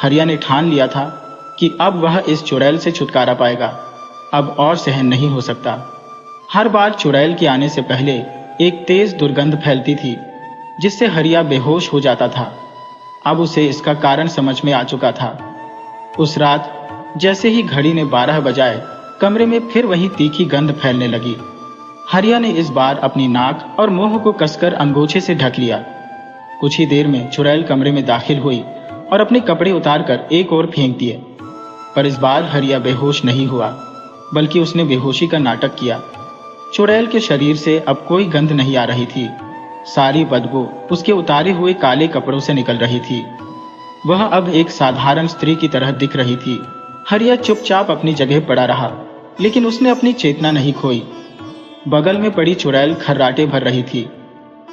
S1: हरिया ने ठान लिया था कि अब वह इस चुड़ैल से छुटकारा पाएगा। अब और सहन नहीं हो सकता। हर बार चुड़ैल के आने से पहले एक तेज दुर्गंध फैलती थी, जिससे हरिया बेहोश हो जाता था। अब उसे इसका कारण समझ में आ चुका था। उस रात जैसे ही घड़ी ने 12 बजाए, कमरे में फिर वही तीखी गंध फैलने लगी। हरिया ने इस बार अपनी नाक और मुंह को कसकर अंगोछे से ढक लिया। कुछ ही देर में चुड़ैल कमरे में दाखिल हुई और अपने कपड़े उतारकर एक ओर फेंक दिए। पर इस बार हरिया बेहोश नहीं हुआ, बल्कि उसने बेहोशी का नाटक किया। चुड़ैल के शरीर से अब कोई गंध नहीं आ रही थी। सारी बदबू उसके उतारे हुए काले कपड़ों से निकल रही थी। वह अब एक साधारण स्त्री की तरह दिख रही थी। हरिया चुपचाप अपनी जगह पड़ा रहा, लेकिन उसने अपनी चेतना नहीं खोई। बगल में पड़ी चुड़ैल खर्राटे भर रही थी।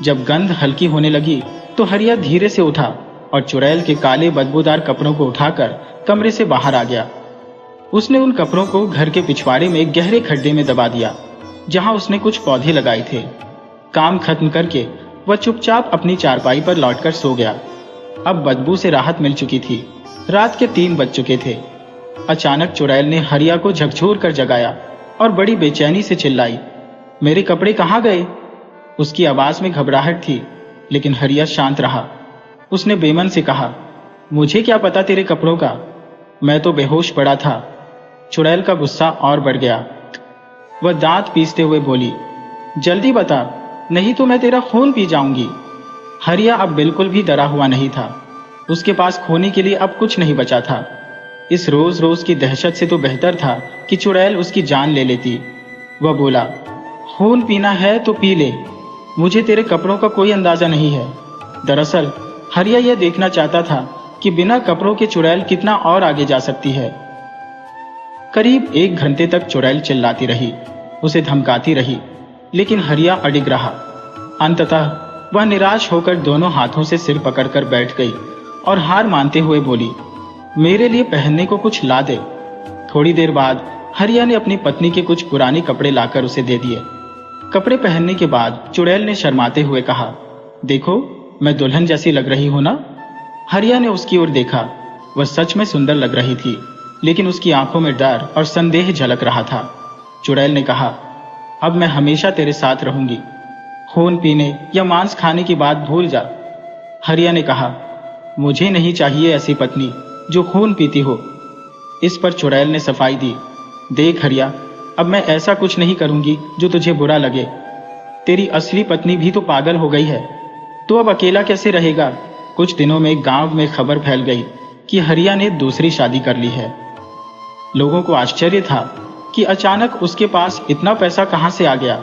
S1: जब गंध हल्की होने लगी तो हरिया धीरे से उठा और चुड़ैल के काले बदबूदार कपड़ों को उठाकर कमरे से बाहर आ गया। उसने उन कपड़ों को घर के पिछवाड़े में गहरे खड्डे में दबा दिया, जहां उसने कुछ पौधे लगाए थे। काम खत्म करके वह चुपचाप अपनी चारपाई पर लौटकर सो गया। अब बदबू से राहत मिल चुकी थी। रात के 3 बज चुके थे। अचानक चुड़ैल ने हरिया को झकझोर कर जगाया और बड़ी बेचैनी से चिल्लाई, मेरे कपड़े कहाँ गए? उसकी आवाज में घबराहट थी, लेकिन हरिया शांत रहा। उसने बेमन से कहा, मुझे क्या पता तेरे कपड़ों का, मैं तो बेहोश पड़ा था। चुड़ैल का गुस्सा और बढ़ गया। वह दांत पीसते हुए बोली, जल्दी बता, नहीं तो मैं तेरा खून पी जाऊंगी। हरिया अब बिल्कुल भी डरा हुआ नहीं था। उसके पास खोने के लिए अब कुछ नहीं बचा था। इस रोज रोज की दहशत से तो बेहतर था कि चुड़ैल उसकी जान ले लेती। वह बोला, खून पीना है तो पी ले, मुझे तेरे कपड़ों का कोई अंदाजा नहीं है। दरअसल हरिया यह देखना चाहता था कि बिना कपड़ों के चुड़ैल कितना और आगे जा सकती है। करीब 1 घंटे तक चुड़ैल चिल्लाती रही, उसे धमकाती रही, लेकिन हरिया अडिग रहा। अंततः वह निराश होकर दोनों हाथों से सिर पकड़कर बैठ गई और हार मानते हुए बोली, मेरे लिए पहनने को कुछ ला दे। थोड़ी देर बाद हरिया ने अपनी पत्नी के कुछ पुराने कपड़े लाकर उसे दे दिए। कपड़े पहनने के बाद चुड़ैल ने शर्माते हुए कहा, देखो मैं दुल्हन जैसी लग रही हूं ना? हरिया ने उसकी ओर देखा। वह सच में सुंदर लग रही थी, लेकिन उसकी आंखों में डर और संदेह झलक रहा था। चुड़ैल ने कहा, अब मैं हमेशा तेरे साथ रहूंगी। खून पीने या मांस खाने की बात भूल जा। हरिया ने कहा, मुझे नहीं चाहिए ऐसी पत्नी जो खून पीती हो। इस पर चुड़ैल ने सफाई दी, देख हरिया, अब मैं ऐसा कुछ नहीं करूंगी जो तुझे बुरा लगे। तेरी असली पत्नी भी तो पागल हो गई है, तो अब अकेला कैसे रहेगा? कुछ दिनों में गांव में खबर फैल गई कि हरिया ने दूसरी शादी कर ली है। लोगों को आश्चर्य था कि अचानक उसके पास इतना पैसा कहां से आ गया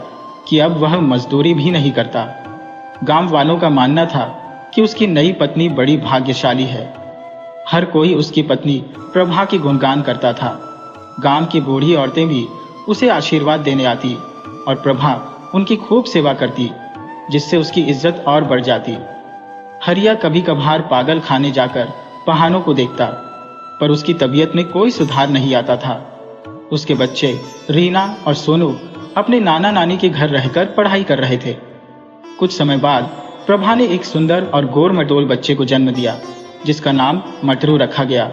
S1: कि अब वह मजदूरी भी नहीं करता। गांव वालों का मानना था कि उसकी नई पत्नी बड़ी भाग्यशाली है। हर कोई उसकी पत्नी प्रभा की गुणगान करता था। गांव की बूढ़ी औरतें भी उसे आशीर्वाद देने आती और प्रभा उनकी खूब सेवा करती, जिससे उसकी इज्जत और बढ़ जाती। हरिया कभी कभार पागल खाने जाकर बहानों को देखता, पर उसकी तबीयत में कोई सुधार नहीं आता था। उसके बच्चे रीना और सोनू अपने नाना नानी के घर रहकर पढ़ाई कर रहे थे। कुछ समय बाद प्रभा ने एक सुंदर और गोर मटोल बच्चे को जन्म दिया, जिसका नाम मटरू रखा गया।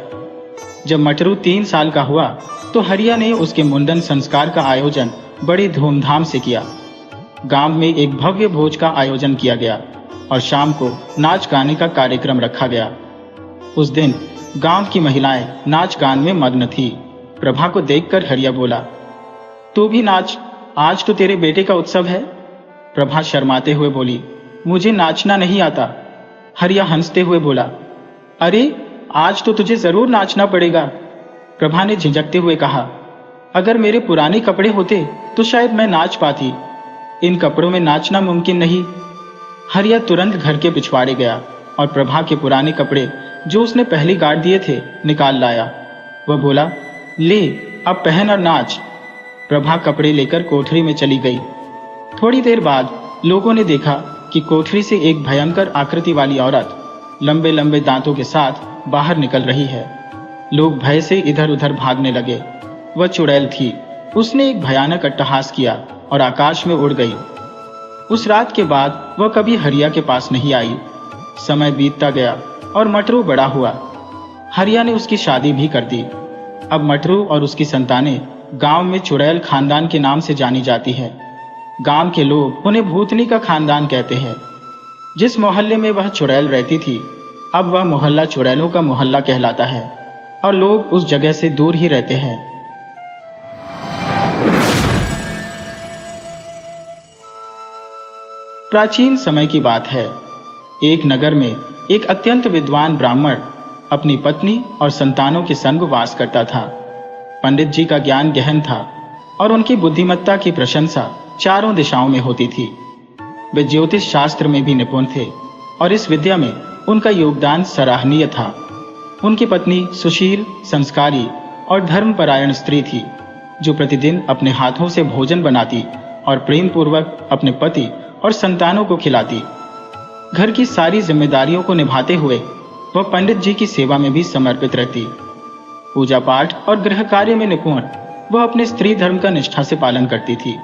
S1: जब मटरू 3 साल का हुआ तो हरिया ने उसके मुंडन संस्कार का आयोजन बड़ी धूमधाम से किया। गांव में एक भव्य भोज का आयोजन किया गया और शाम को नाच गाने का कार्यक्रम रखा गया। उस दिन गांव की महिलाएं नाच गान में मग्न थी। प्रभा को देखकर हरिया बोला, तू भी नाच, आज तो तेरे बेटे का उत्सव है। प्रभा शर्माते हुए बोली, मुझे नाचना नहीं आता। हरिया हंसते हुए बोला, अरे आज तो तुझे जरूर नाचना पड़ेगा। प्रभा ने झिझकते हुए कहा, अगर मेरे पुराने कपड़े होते तो शायद मैं नाच पाती, इन कपड़ों में नाचना मुमकिन नहीं। हरिया तुरंत घर के पिछवाड़े गया और प्रभा के पुराने कपड़े जो उसने पहले गाड़ दिए थे निकाल लाया। वह बोला, ले अब पहन और नाच। प्रभा कपड़े लेकर कोठरी में चली गई। थोड़ी देर बाद लोगों ने देखा कि कोठरी से एक भयंकर आकृति वाली औरत लंबे लंबे दांतों के साथ बाहर निकल रही है। लोग भय से इधर उधर भागने लगे। वह चुड़ैल थी। उसने एक भयानक अट्टहास किया और आकाश में उड़ गई। उस रात के बाद वह कभी हरिया के पास नहीं आई। समय बीतता गया और मटरू बड़ा हुआ। हरिया ने उसकी शादी भी कर दी। अब मटरू और उसकी संतानें गांव में चुड़ैल खानदान के नाम से जानी जाती है। गांव के लोग उन्हें भूतनी का खानदान कहते हैं। जिस मोहल्ले में वह चुड़ैल रहती थी, अब वह मोहल्ला चुड़ैलों का मोहल्ला कहलाता है और लोग उस जगह से दूर ही रहते हैं। प्राचीन समय की बात है। एक नगर में एक अत्यंत विद्वान ब्राह्मण अपनी पत्नी और संतानों के संग वास करता था। पंडित जी का ज्ञान गहन था और उनकी बुद्धिमत्ता की प्रशंसा चारों दिशाओं में होती थी। वे ज्योतिष शास्त्र में भी निपुण थे और इस विद्या में उनका योगदान सराहनीय था। उनकी पत्नी सुशील, संस्कारी और धर्मपरायण स्त्री थी, जो प्रतिदिन अपने हाथों से भोजन बनाती और प्रेम पूर्वक अपने पति और संतानों को खिलाती। घर की सारी जिम्मेदारियों को निभाते हुए वह पंडित जी की सेवा में भी समर्पित रहती। पूजा पाठ और गृह कार्य में निपुण वह अपने स्त्री धर्म का निष्ठा से पालन करती थी।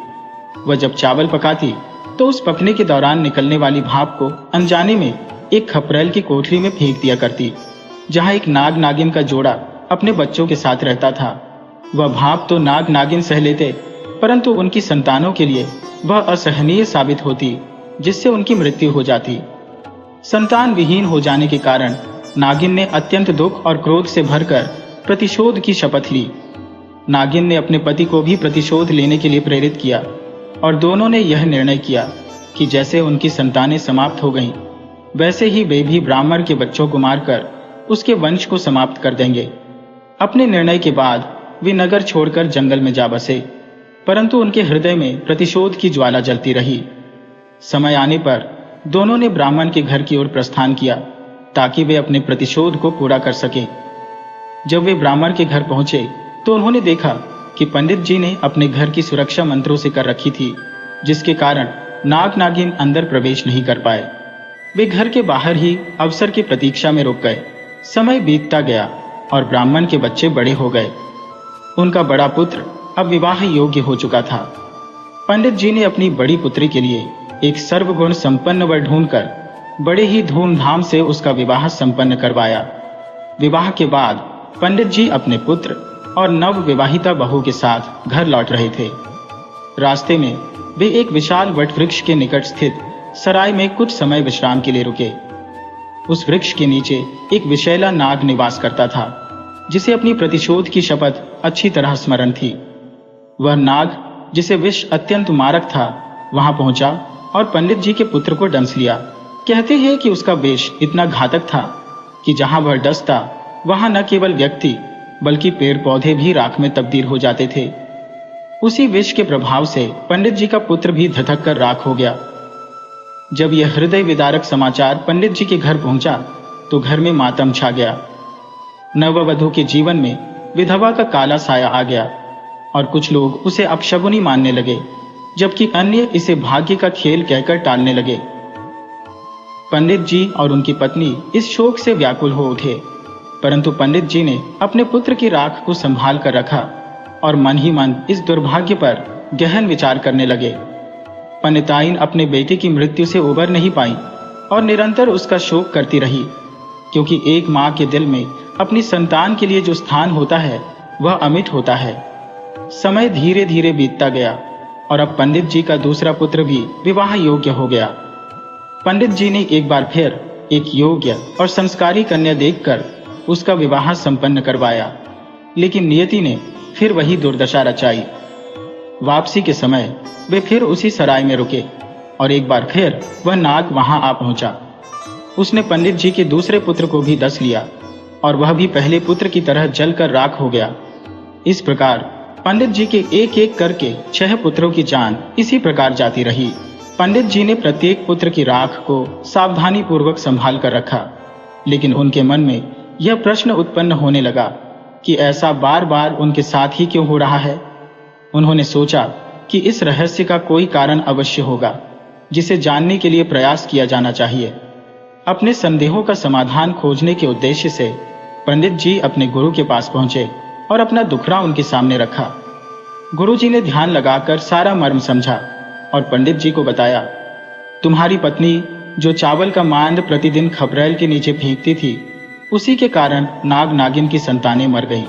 S1: वह जब चावल पकाती तो उस पकने के दौरान निकलने वाली भाप को अनजाने में एक खपरेल की कोठरी में फेंक दिया करती, जहां एक नाग नागिन का जोड़ा अपने बच्चों के साथ रहता था। वह भाप तो नाग नागिन सह लेते, परंतु उनकी संतानों के लिए वह असहनीय साबित होती, जिससे उनकी मृत्यु हो जाती। संतान विहीन हो जाने के कारण नागिन ने अत्यंत दुख और क्रोध से भरकर प्रतिशोध की शपथ ली। नागिन ने अपने पति को भी प्रतिशोध लेने के लिए प्रेरित किया और दोनों ने यह निर्णय किया कि जैसे उनकी संतानें समाप्त हो गईं, वैसे ही वे भी ब्राह्मण के बच्चों को मारकर उसके वंश को समाप्त कर देंगे। अपने निर्णय के बाद वे नगर छोड़कर जंगल में जा बसे, परंतु उनके हृदय में प्रतिशोध की ज्वाला जलती रही। समय आने पर दोनों ने ब्राह्मण के घर की ओर प्रस्थान किया ताकि वे अपने प्रतिशोध को पूरा कर सकें। जब वे ब्राह्मण के घर पहुंचे तो उन्होंने देखा कि पंडित जी ने अपने घर की सुरक्षा मंत्रों से कर रखी थी, जिसके कारण नाग नागिन अंदर प्रवेश नहीं कर पाए। वे घर के बाहर ही अवसर की प्रतीक्षा में रुक गए। समय बीतता गया और ब्राह्मण के बच्चे बड़े हो गए। उनका बड़ा पुत्र अब विवाह योग्य हो चुका था। पंडित जी ने अपनी बड़ी पुत्री के लिए एक सर्वगुण संपन्न वर ढूंढकर बड़े ही धूमधाम से उसका विवाह संपन्न करवाया। विवाह के बाद पंडित जी अपने पुत्र और नव विवाहिता बहू के साथ घर लौट रहे थे। रास्ते में वे एक विशाल वट वृक्ष के निकट स्थित सराय में कुछ समय विश्राम के लिए रुके। उस वृक्ष के नीचे एक विषैला नाग निवास करता था, जिसे अपनी प्रतिशोध की शपथ अच्छी तरह स्मरण थी। वह नाग, जिसे विष अत्यंत मारक था, वहां पहुंचा और पंडित जी के पुत्र को डंस लिया। कहते हैं कि उसका विष इतना घातक था कि जहां वह डसता वहां न केवल व्यक्ति बल्कि पेड़ पौधे भी राख में तब्दील हो जाते थे। उसी विष के प्रभाव से पंडित जी का पुत्र भी धधक कर राख हो गया। जब यह हृदय विदारक समाचार पंडित जी के घर पहुंचा तो घर में मातम छा गया। नववधू के जीवन में विधवा का काला साया आ गया और कुछ लोग उसे अपशगुनी मानने लगे, जबकि अन्य इसे भाग्य का खेल कहकर टालने लगे। पंडित जी और उनकी पत्नी इस शोक से व्याकुल हो उठे, परंतु पंडित जी ने अपने पुत्र की राख को संभाल कर रखा और मन ही मन इस दुर्भाग्य पर गहन विचार करने लगे। पंडिताइन अपने बेटे की मृत्यु से उबर नहीं पाई और निरंतर उसका शोक करती रही, क्योंकि एक माँ के दिल में अपनी संतान के लिए जो स्थान होता है वह अमिट होता है। समय धीरे धीरे बीतता गया और अब पंडित जी का दूसरा पुत्र भी विवाह योग्य हो गया। पंडित जी ने एक बार फिर एक योग्य और संस्कारी कन्या देखकर उसका विवाह संपन्न करवाया, लेकिन नियति ने फिर वही दुर्दशा रचाई। वापसी के समय वे फिर उसी सराय में रुके और एक बार फिर वह नाग वहां आ पहुंचा। उसने पंडित जी के दूसरे पुत्र को भी डस लिया और वह भी पहले पुत्र की तरह जलकर राख हो गया। इस प्रकार पंडित जी के एक एक करके 6 पुत्रों की जान इसी प्रकार जाती रही। पंडित जी ने प्रत्येक पुत्र की राख को सावधानी पूर्वक संभाल कर रखा, लेकिन उनके मन में यह प्रश्न उत्पन्न होने लगा कि ऐसा बार बार उनके साथ ही क्यों हो रहा है। उन्होंने सोचा कि इस रहस्य का कोई कारण अवश्य होगा। जिसे जानने के लिए प्रयास किया जाना चाहिए। अपने संदेहों का समाधान खोजने के उद्देश्य से पंडित जी अपने गुरु के पास पहुंचे और अपना दुखड़ा उनके सामने रखा। गुरु जी ने ध्यान लगाकर सारा मर्म समझा और पंडित जी को बताया, तुम्हारी पत्नी जो चावल का मांद प्रतिदिन खपरेल के नीचे फेंकती थी, उसी के कारण नाग नागिन की संतानें मर गईं।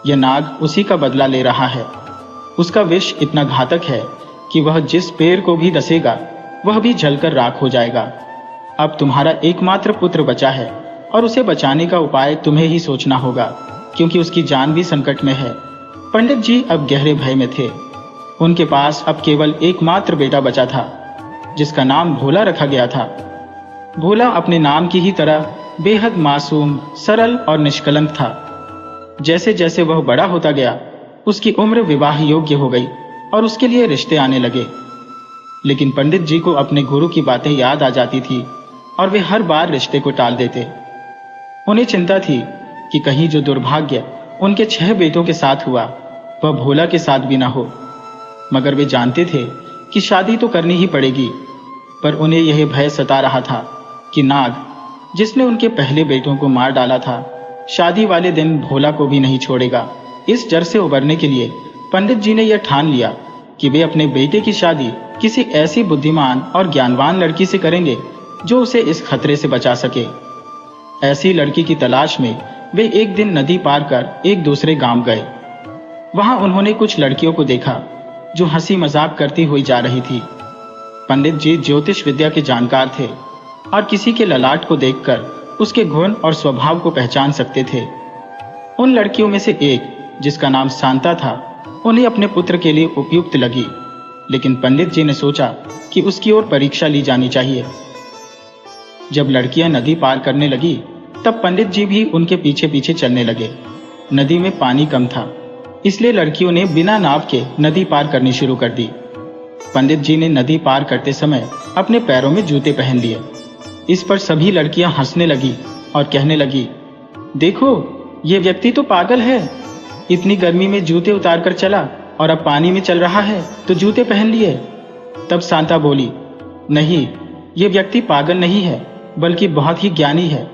S1: यह नाग उसी का बदला ले रहा है। उसका विष इतना घातक है कि वह जिस पेड़ को भी डसेगा वह भी जलकर राख हो जाएगा। अब तुम्हारा एकमात्र पुत्र बचा है और उसे बचाने का उपाय तुम्हें ही सोचना होगा, क्योंकि उसकी जान भी संकट में है। पंडित जी अब गहरे भय में थे। उनके पास अब केवल एकमात्र बेटा बचा था, जिसका नाम भोला रखा गया था। भोला अपने नाम की ही तरह बेहद मासूम, सरल और निष्कलंक था। जैसे जैसे वह बड़ा होता गया, उसकी उम्र विवाह योग्य हो गई और उसके लिए रिश्ते आने लगे। लेकिन पंडित जी को अपने गुरु की बातें याद आ जाती थी और वे हर बार रिश्ते को टाल देते। उन्हें चिंता थी कि कहीं जो दुर्भाग्य उनके 6 बेटों के साथ हुआ वह भोला के साथ भी ना हो। मगर वे जानते थे कि शादी तो करनी ही पड़ेगी, पर उन्हें यह भय सता रहा था कि नाग, जिसने उनके पहले बेटों को मार डाला था, शादी वाले दिन भोला को भी नहीं छोड़ेगा। इस डर से उबरने के लिए पंडित जी ने यह ठान लिया कि वे अपने बेटे की शादी किसी ऐसी बुद्धिमान और ज्ञानवान लड़की से करेंगे जो उसे इस खतरे से बचा सके। ऐसी लड़की की तलाश में वे एक दिन नदी पार कर एक दूसरे गांव गए। वहां उन्होंने कुछ लड़कियों को देखा जो हंसी मजाक करती हुई जा रही थी। पंडित जी ज्योतिष विद्या के जानकार थे और किसी के ललाट को देखकर उसके गुण और स्वभाव को पहचान सकते थे। उन लड़कियों में से एक, जिसका नाम शांता था, उन्हें अपने पुत्र के लिए उपयुक्त लगी, लेकिन पंडित जी ने सोचा कि उसकी ओर परीक्षा ली जानी चाहिए। जब लड़कियां नदी पार करने लगी, तब पंडित जी भी उनके पीछे पीछे चलने लगे। नदी में पानी कम था, इसलिए लड़कियों ने बिना नाव के नदी पार करनी शुरू कर दी। पंडित जी ने नदी पार करते समय अपने पैरों में जूते पहन लिए। इस पर सभी लड़कियां हंसने लगी और कहने लगी, देखो, ये व्यक्ति तो पागल है। इतनी गर्मी में जूते उतार कर चला और अब पानी में चल रहा है तो जूते पहन लिए। तब शांता बोली, नहीं, ये व्यक्ति पागल नहीं है, बल्कि बहुत ही ज्ञानी है।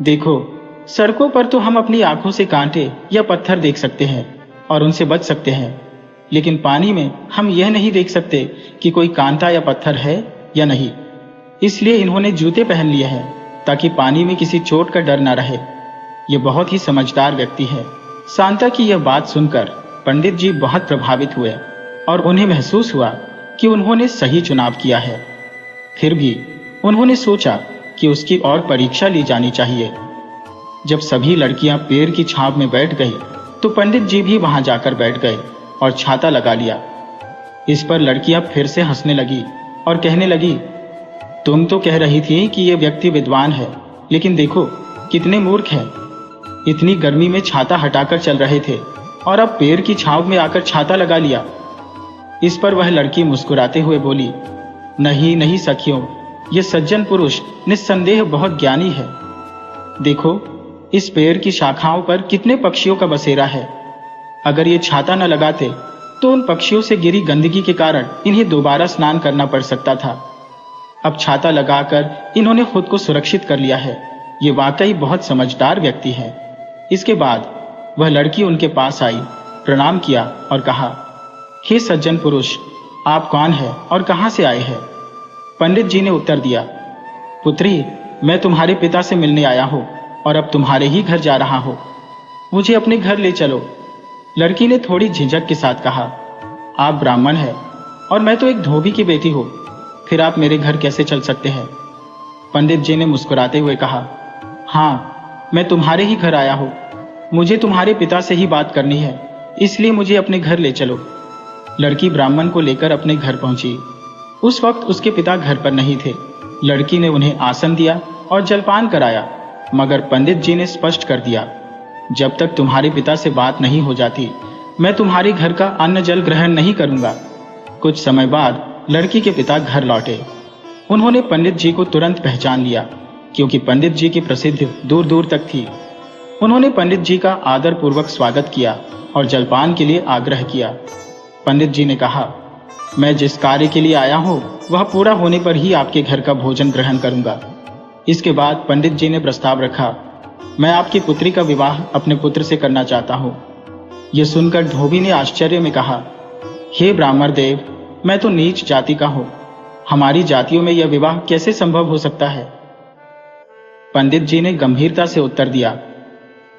S1: देखो, सड़कों पर तो हम अपनी आंखों से कांटे या पत्थर देख सकते हैं और उनसे बच सकते हैं, लेकिन पानी में हम यह नहीं देख सकते कि कोई कांटा या पत्थर है या नहीं। इसलिए इन्होंने जूते पहन लिए हैं ताकि पानी में किसी चोट का डर न रहे। ये बहुत ही समझदार व्यक्ति है। शांता की यह बात सुनकर पंडित जी बहुत प्रभावित हुए और उन्हें महसूस हुआ कि उन्होंने सही चुनाव किया है। फिर भी उन्होंने सोचा कि उसकी और परीक्षा ली जानी चाहिए। जब सभी लड़कियां पेड़ की छांव में बैठ गई तो पंडित जी भी वहां जाकर बैठ गए और छाता लगा लिया। इस पर लड़कियां फिर से हंसने लगी और कहने लगी, तुम तो कह रही थी कि यह व्यक्ति विद्वान है, लेकिन देखो कितने मूर्ख हैं। इतनी गर्मी में छाता हटाकर चल रहे थे और अब पेड़ की छांव में आकर छाता लगा लिया। इस पर वह लड़की मुस्कुराते हुए बोली, नहीं नहीं सखियों, यह सज्जन पुरुष निस्संदेह बहुत ज्ञानी है। देखो, इस पेड़ की शाखाओं पर कितने पक्षियों का बसेरा है। अगर ये छाता न लगाते तो उन पक्षियों से गिरी गंदगी के कारण इन्हें दोबारा स्नान करना पड़ सकता था। अब छाता लगाकर इन्होंने खुद को सुरक्षित कर लिया है। ये वाकई बहुत समझदार व्यक्ति है। इसके बाद वह लड़की उनके पास आई, प्रणाम किया और कहा, हे सज्जन पुरुष, आप कौन हैं और कहां से आए हैं? पंडित जी ने उत्तर दिया, पुत्री, मैं तुम्हारे पिता से मिलने आया हूं और अब तुम्हारे ही घर जा रहा हूं। मुझे अपने घर ले चलो। लड़की ने थोड़ी झिझक के साथ कहा, आप ब्राह्मण हैं और मैं तो एक धोबी की बेटी हूं, फिर आप मेरे घर कैसे चल सकते हैं? पंडित जी ने मुस्कुराते हुए कहा, हाँ, मैं तुम्हारे ही घर आया हूं। मुझे तुम्हारे पिता से ही बात करनी है, इसलिए मुझे अपने घर ले चलो। लड़की ब्राह्मण को लेकर अपने घर पहुंची। उस वक्त उसके पिता घर पर नहीं थे। लड़की ने उन्हें आसन दिया और जलपान कराया, मगर पंडित जी ने स्पष्ट कर दिया, जब तक तुम्हारे पिता से बात नहीं हो जाती, मैं तुम्हारे घर का अन्न जल ग्रहण नहीं करूंगा। कुछ समय बाद लड़की के पिता घर लौटे। उन्होंने पंडित जी को तुरंत पहचान लिया, क्योंकि पंडित जी की प्रसिद्धि दूर दूर तक थी। उन्होंने पंडित जी का आदर पूर्वक स्वागत किया और जलपान के लिए आग्रह किया। पंडित जी ने कहा, मैं जिस कार्य के लिए आया हूँ वह पूरा होने पर ही आपके घर का भोजन ग्रहण करूंगा। इसके बाद पंडित जी ने प्रस्ताव रखा, मैं आपकी पुत्री का विवाह अपने पुत्र से करना चाहता हूँ। यह सुनकर धोबी ने आश्चर्य में कहा, हे ब्राह्मण देव, मैं तो नीच जाति का हूँ, हमारी जातियों में यह विवाह कैसे संभव हो सकता है? पंडित जी ने गंभीरता से उत्तर दिया,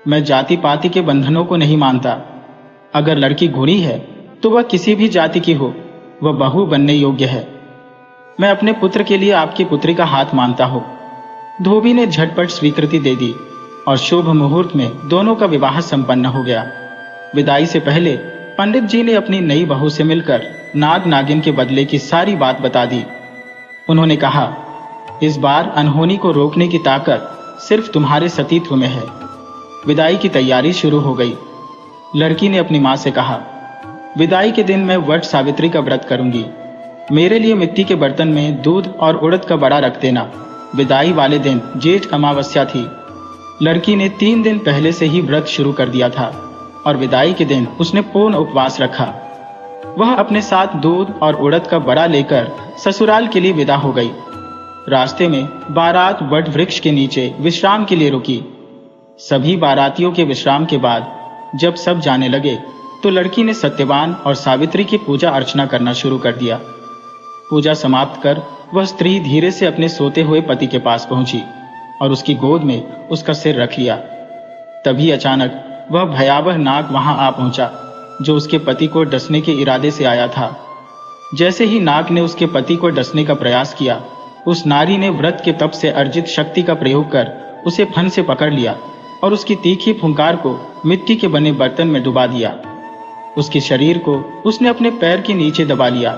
S1: मैं जाति पाति के बंधनों को नहीं मानता। अगर लड़की गुणी है तो वह किसी भी जाति की हो, वह बहू बनने योग्य है। मैं अपने पुत्र के लिए आपकी पुत्री का हाथ मानता हूँ। धोबी ने झटपट स्वीकृति दे दी और शुभ मुहूर्त में दोनों का विवाह संपन्न हो गया। विदाई से पहले पंडित जी ने अपनी नई बहू से मिलकर नाग नागिन के बदले की सारी बात बता दी। उन्होंने कहा, इस बार अनहोनी को रोकने की ताकत सिर्फ तुम्हारे सतीत्व में है। विदाई की तैयारी शुरू हो गई। लड़की ने अपनी मां से कहा, विदाई के दिन मैं वट सावित्री का व्रत करूंगी। मेरे लिए मिट्टी के बर्तन में दूध और उड़द का बड़ा रख देना। विदाई वाले दिन जेठ अमावस्या थी। लड़की ने 3 दिन पहले से ही व्रत शुरू कर दिया था और विदाई के दिन उसने पूर्ण उपवास रखा। वह अपने साथ दूध और उड़द का बड़ा लेकर ससुराल के लिए विदा हो गई। रास्ते में बारात वट वृक्ष के नीचे विश्राम के लिए रुकी। सभी बारातियों के विश्राम के बाद जब सब जाने लगे तो लड़की ने सत्यवान और सावित्री की पूजा अर्चना करना शुरू कर दिया। पूजा समाप्त कर वह स्त्री धीरे से अपने सोते हुए पति के पास पहुंची और उसकी गोद में उसका सिर रख लिया। तभी अचानक वह भयावह नाग वहां आ पहुंचा जो उसके पति को डसने के इरादे से आया था। जैसे ही नाग ने उसके पति को डसने का प्रयास किया, उस नारी ने व्रत के तप से अर्जित शक्ति का प्रयोग कर उसे फन से पकड़ लिया और उसकी तीखी फुंकार को मिट्टी के बने बर्तन में डुबा दिया। उसके शरीर को उसने अपने पैर के नीचे दबा लिया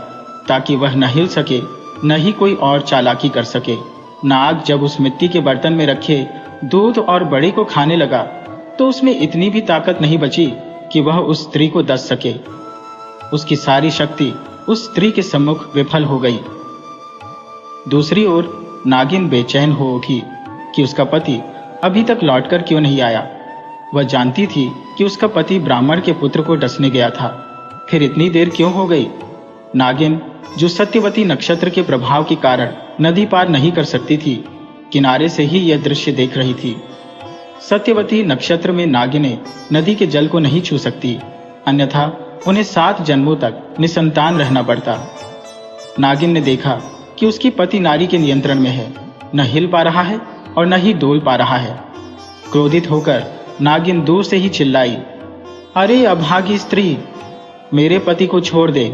S1: ताकि वह न हिल सके, न ही कोई और चालाकी कर सके। नाग जब उस मिट्टी के बर्तन में रखे दूध और बड़े को खाने लगा तो उसमें इतनी भी ताकत नहीं बची कि वह उस स्त्री को डस सके। उसकी सारी शक्ति उस स्त्री के सम्मुख विफल हो गई। दूसरी ओर नागिन बेचैन हो उठी कि उसका पति अभी तक लौटकर क्यों नहीं आया। वह जानती थी कि उसका पति ब्राह्मण के पुत्र को डसने गया था, फिर इतनी देर क्यों हो गई। नागिन जो सत्यवती नक्षत्र के प्रभाव के कारण नदी पार नहीं कर सकती थी, किनारे से ही यह दृश्य देख रही थी। सत्यवती नक्षत्र में नागिनें नदी के जल को नहीं छू सकती, अन्यथा उन्हें 7 जन्मों तक निसंतान रहना पड़ता। नागिन ने देखा कि उसकी पति नारी के नियंत्रण में है, न हिल पा रहा है और न ही डोल पा रहा है। क्रोधित होकर नागिन दूर से ही चिल्लाई, अरे अभागी स्त्री, मेरे पति को छोड़ दे,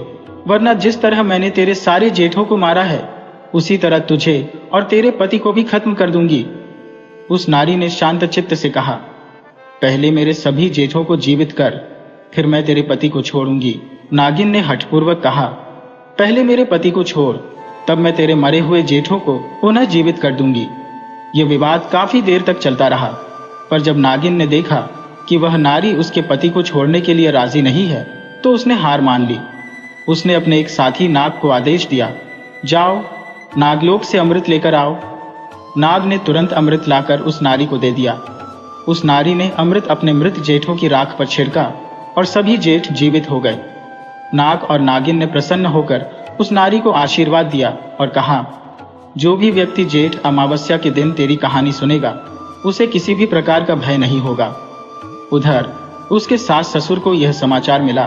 S1: वरना जिस तरह मैंने तेरे सारे जेठों को मारा है उसी तरह तुझे और तेरे पति को भी खत्म कर दूंगी। उस नारी ने शांत चित्त से कहा, पहले मेरे सभी जेठों को जीवित कर, फिर मैं तेरे पति को छोड़ूंगी। नागिन ने हठपूर्वक कहा, पहले मेरे पति को छोड़, तब मैं तेरे मरे हुए जेठों को पुनः जीवित कर दूंगी। यह विवाद काफी देर तक चलता रहा, पर जब नागिन ने देखा कि वह नारी उसके पति को छोड़ने के लिए राजी नहीं है तो उसने हार मान ली। उसने अपने एक साथी नाग को आदेश दिया, जाओ नागलोक से अमृत लेकर आओ। नाग ने तुरंत अमृत लाकर उस नारी को दे दिया। उस नारी ने अमृत अपने मृत जेठों की राख पर छिड़का और सभी जेठ जीवित हो गए। नाग और नागिन ने प्रसन्न होकर उस नारी को आशीर्वाद दिया और कहा, जो भी व्यक्ति जेठ अमावस्या के दिन तेरी कहानी सुनेगा उसे किसी भी प्रकार का भय नहीं होगा। उधर उसके सास ससुर को यह समाचार मिला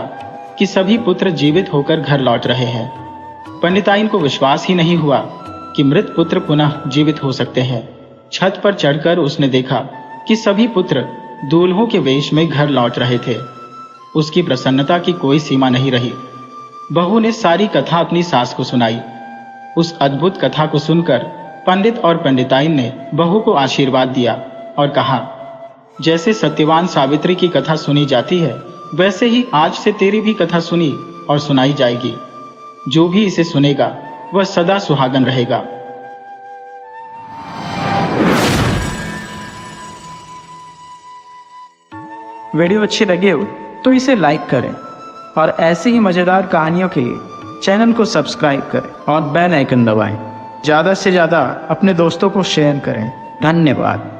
S1: कि सभी पुत्र जीवित होकर घर लौट रहे हैं। पंडिताइन को विश्वास ही नहीं हुआ कि मृत पुत्र पुनः जीवित हो सकते हैं। छत पर चढ़कर उसने देखा कि सभी पुत्र दूल्हों के वेश में घर लौट रहे थे। उसकी प्रसन्नता की कोई सीमा नहीं रही। बहू ने सारी कथा अपनी सास को सुनाई। उस अद्भुत कथा को सुनकर पंडित और पंडिताइन ने बहू को आशीर्वाद दिया और कहा, जैसे सत्यवान सावित्री की कथा सुनी जाती है वैसे ही आज से तेरी भी कथा सुनी और सुनाई जाएगी। जो भी इसे सुनेगा वह सदा सुहागन रहेगा।
S2: वीडियो अच्छी लगे हो तो इसे लाइक करें और ऐसी ही मज़ेदार कहानियों के लिए चैनल को सब्सक्राइब करें और बेल आइकन दबाएं। ज़्यादा से ज़्यादा अपने दोस्तों को शेयर करें। धन्यवाद।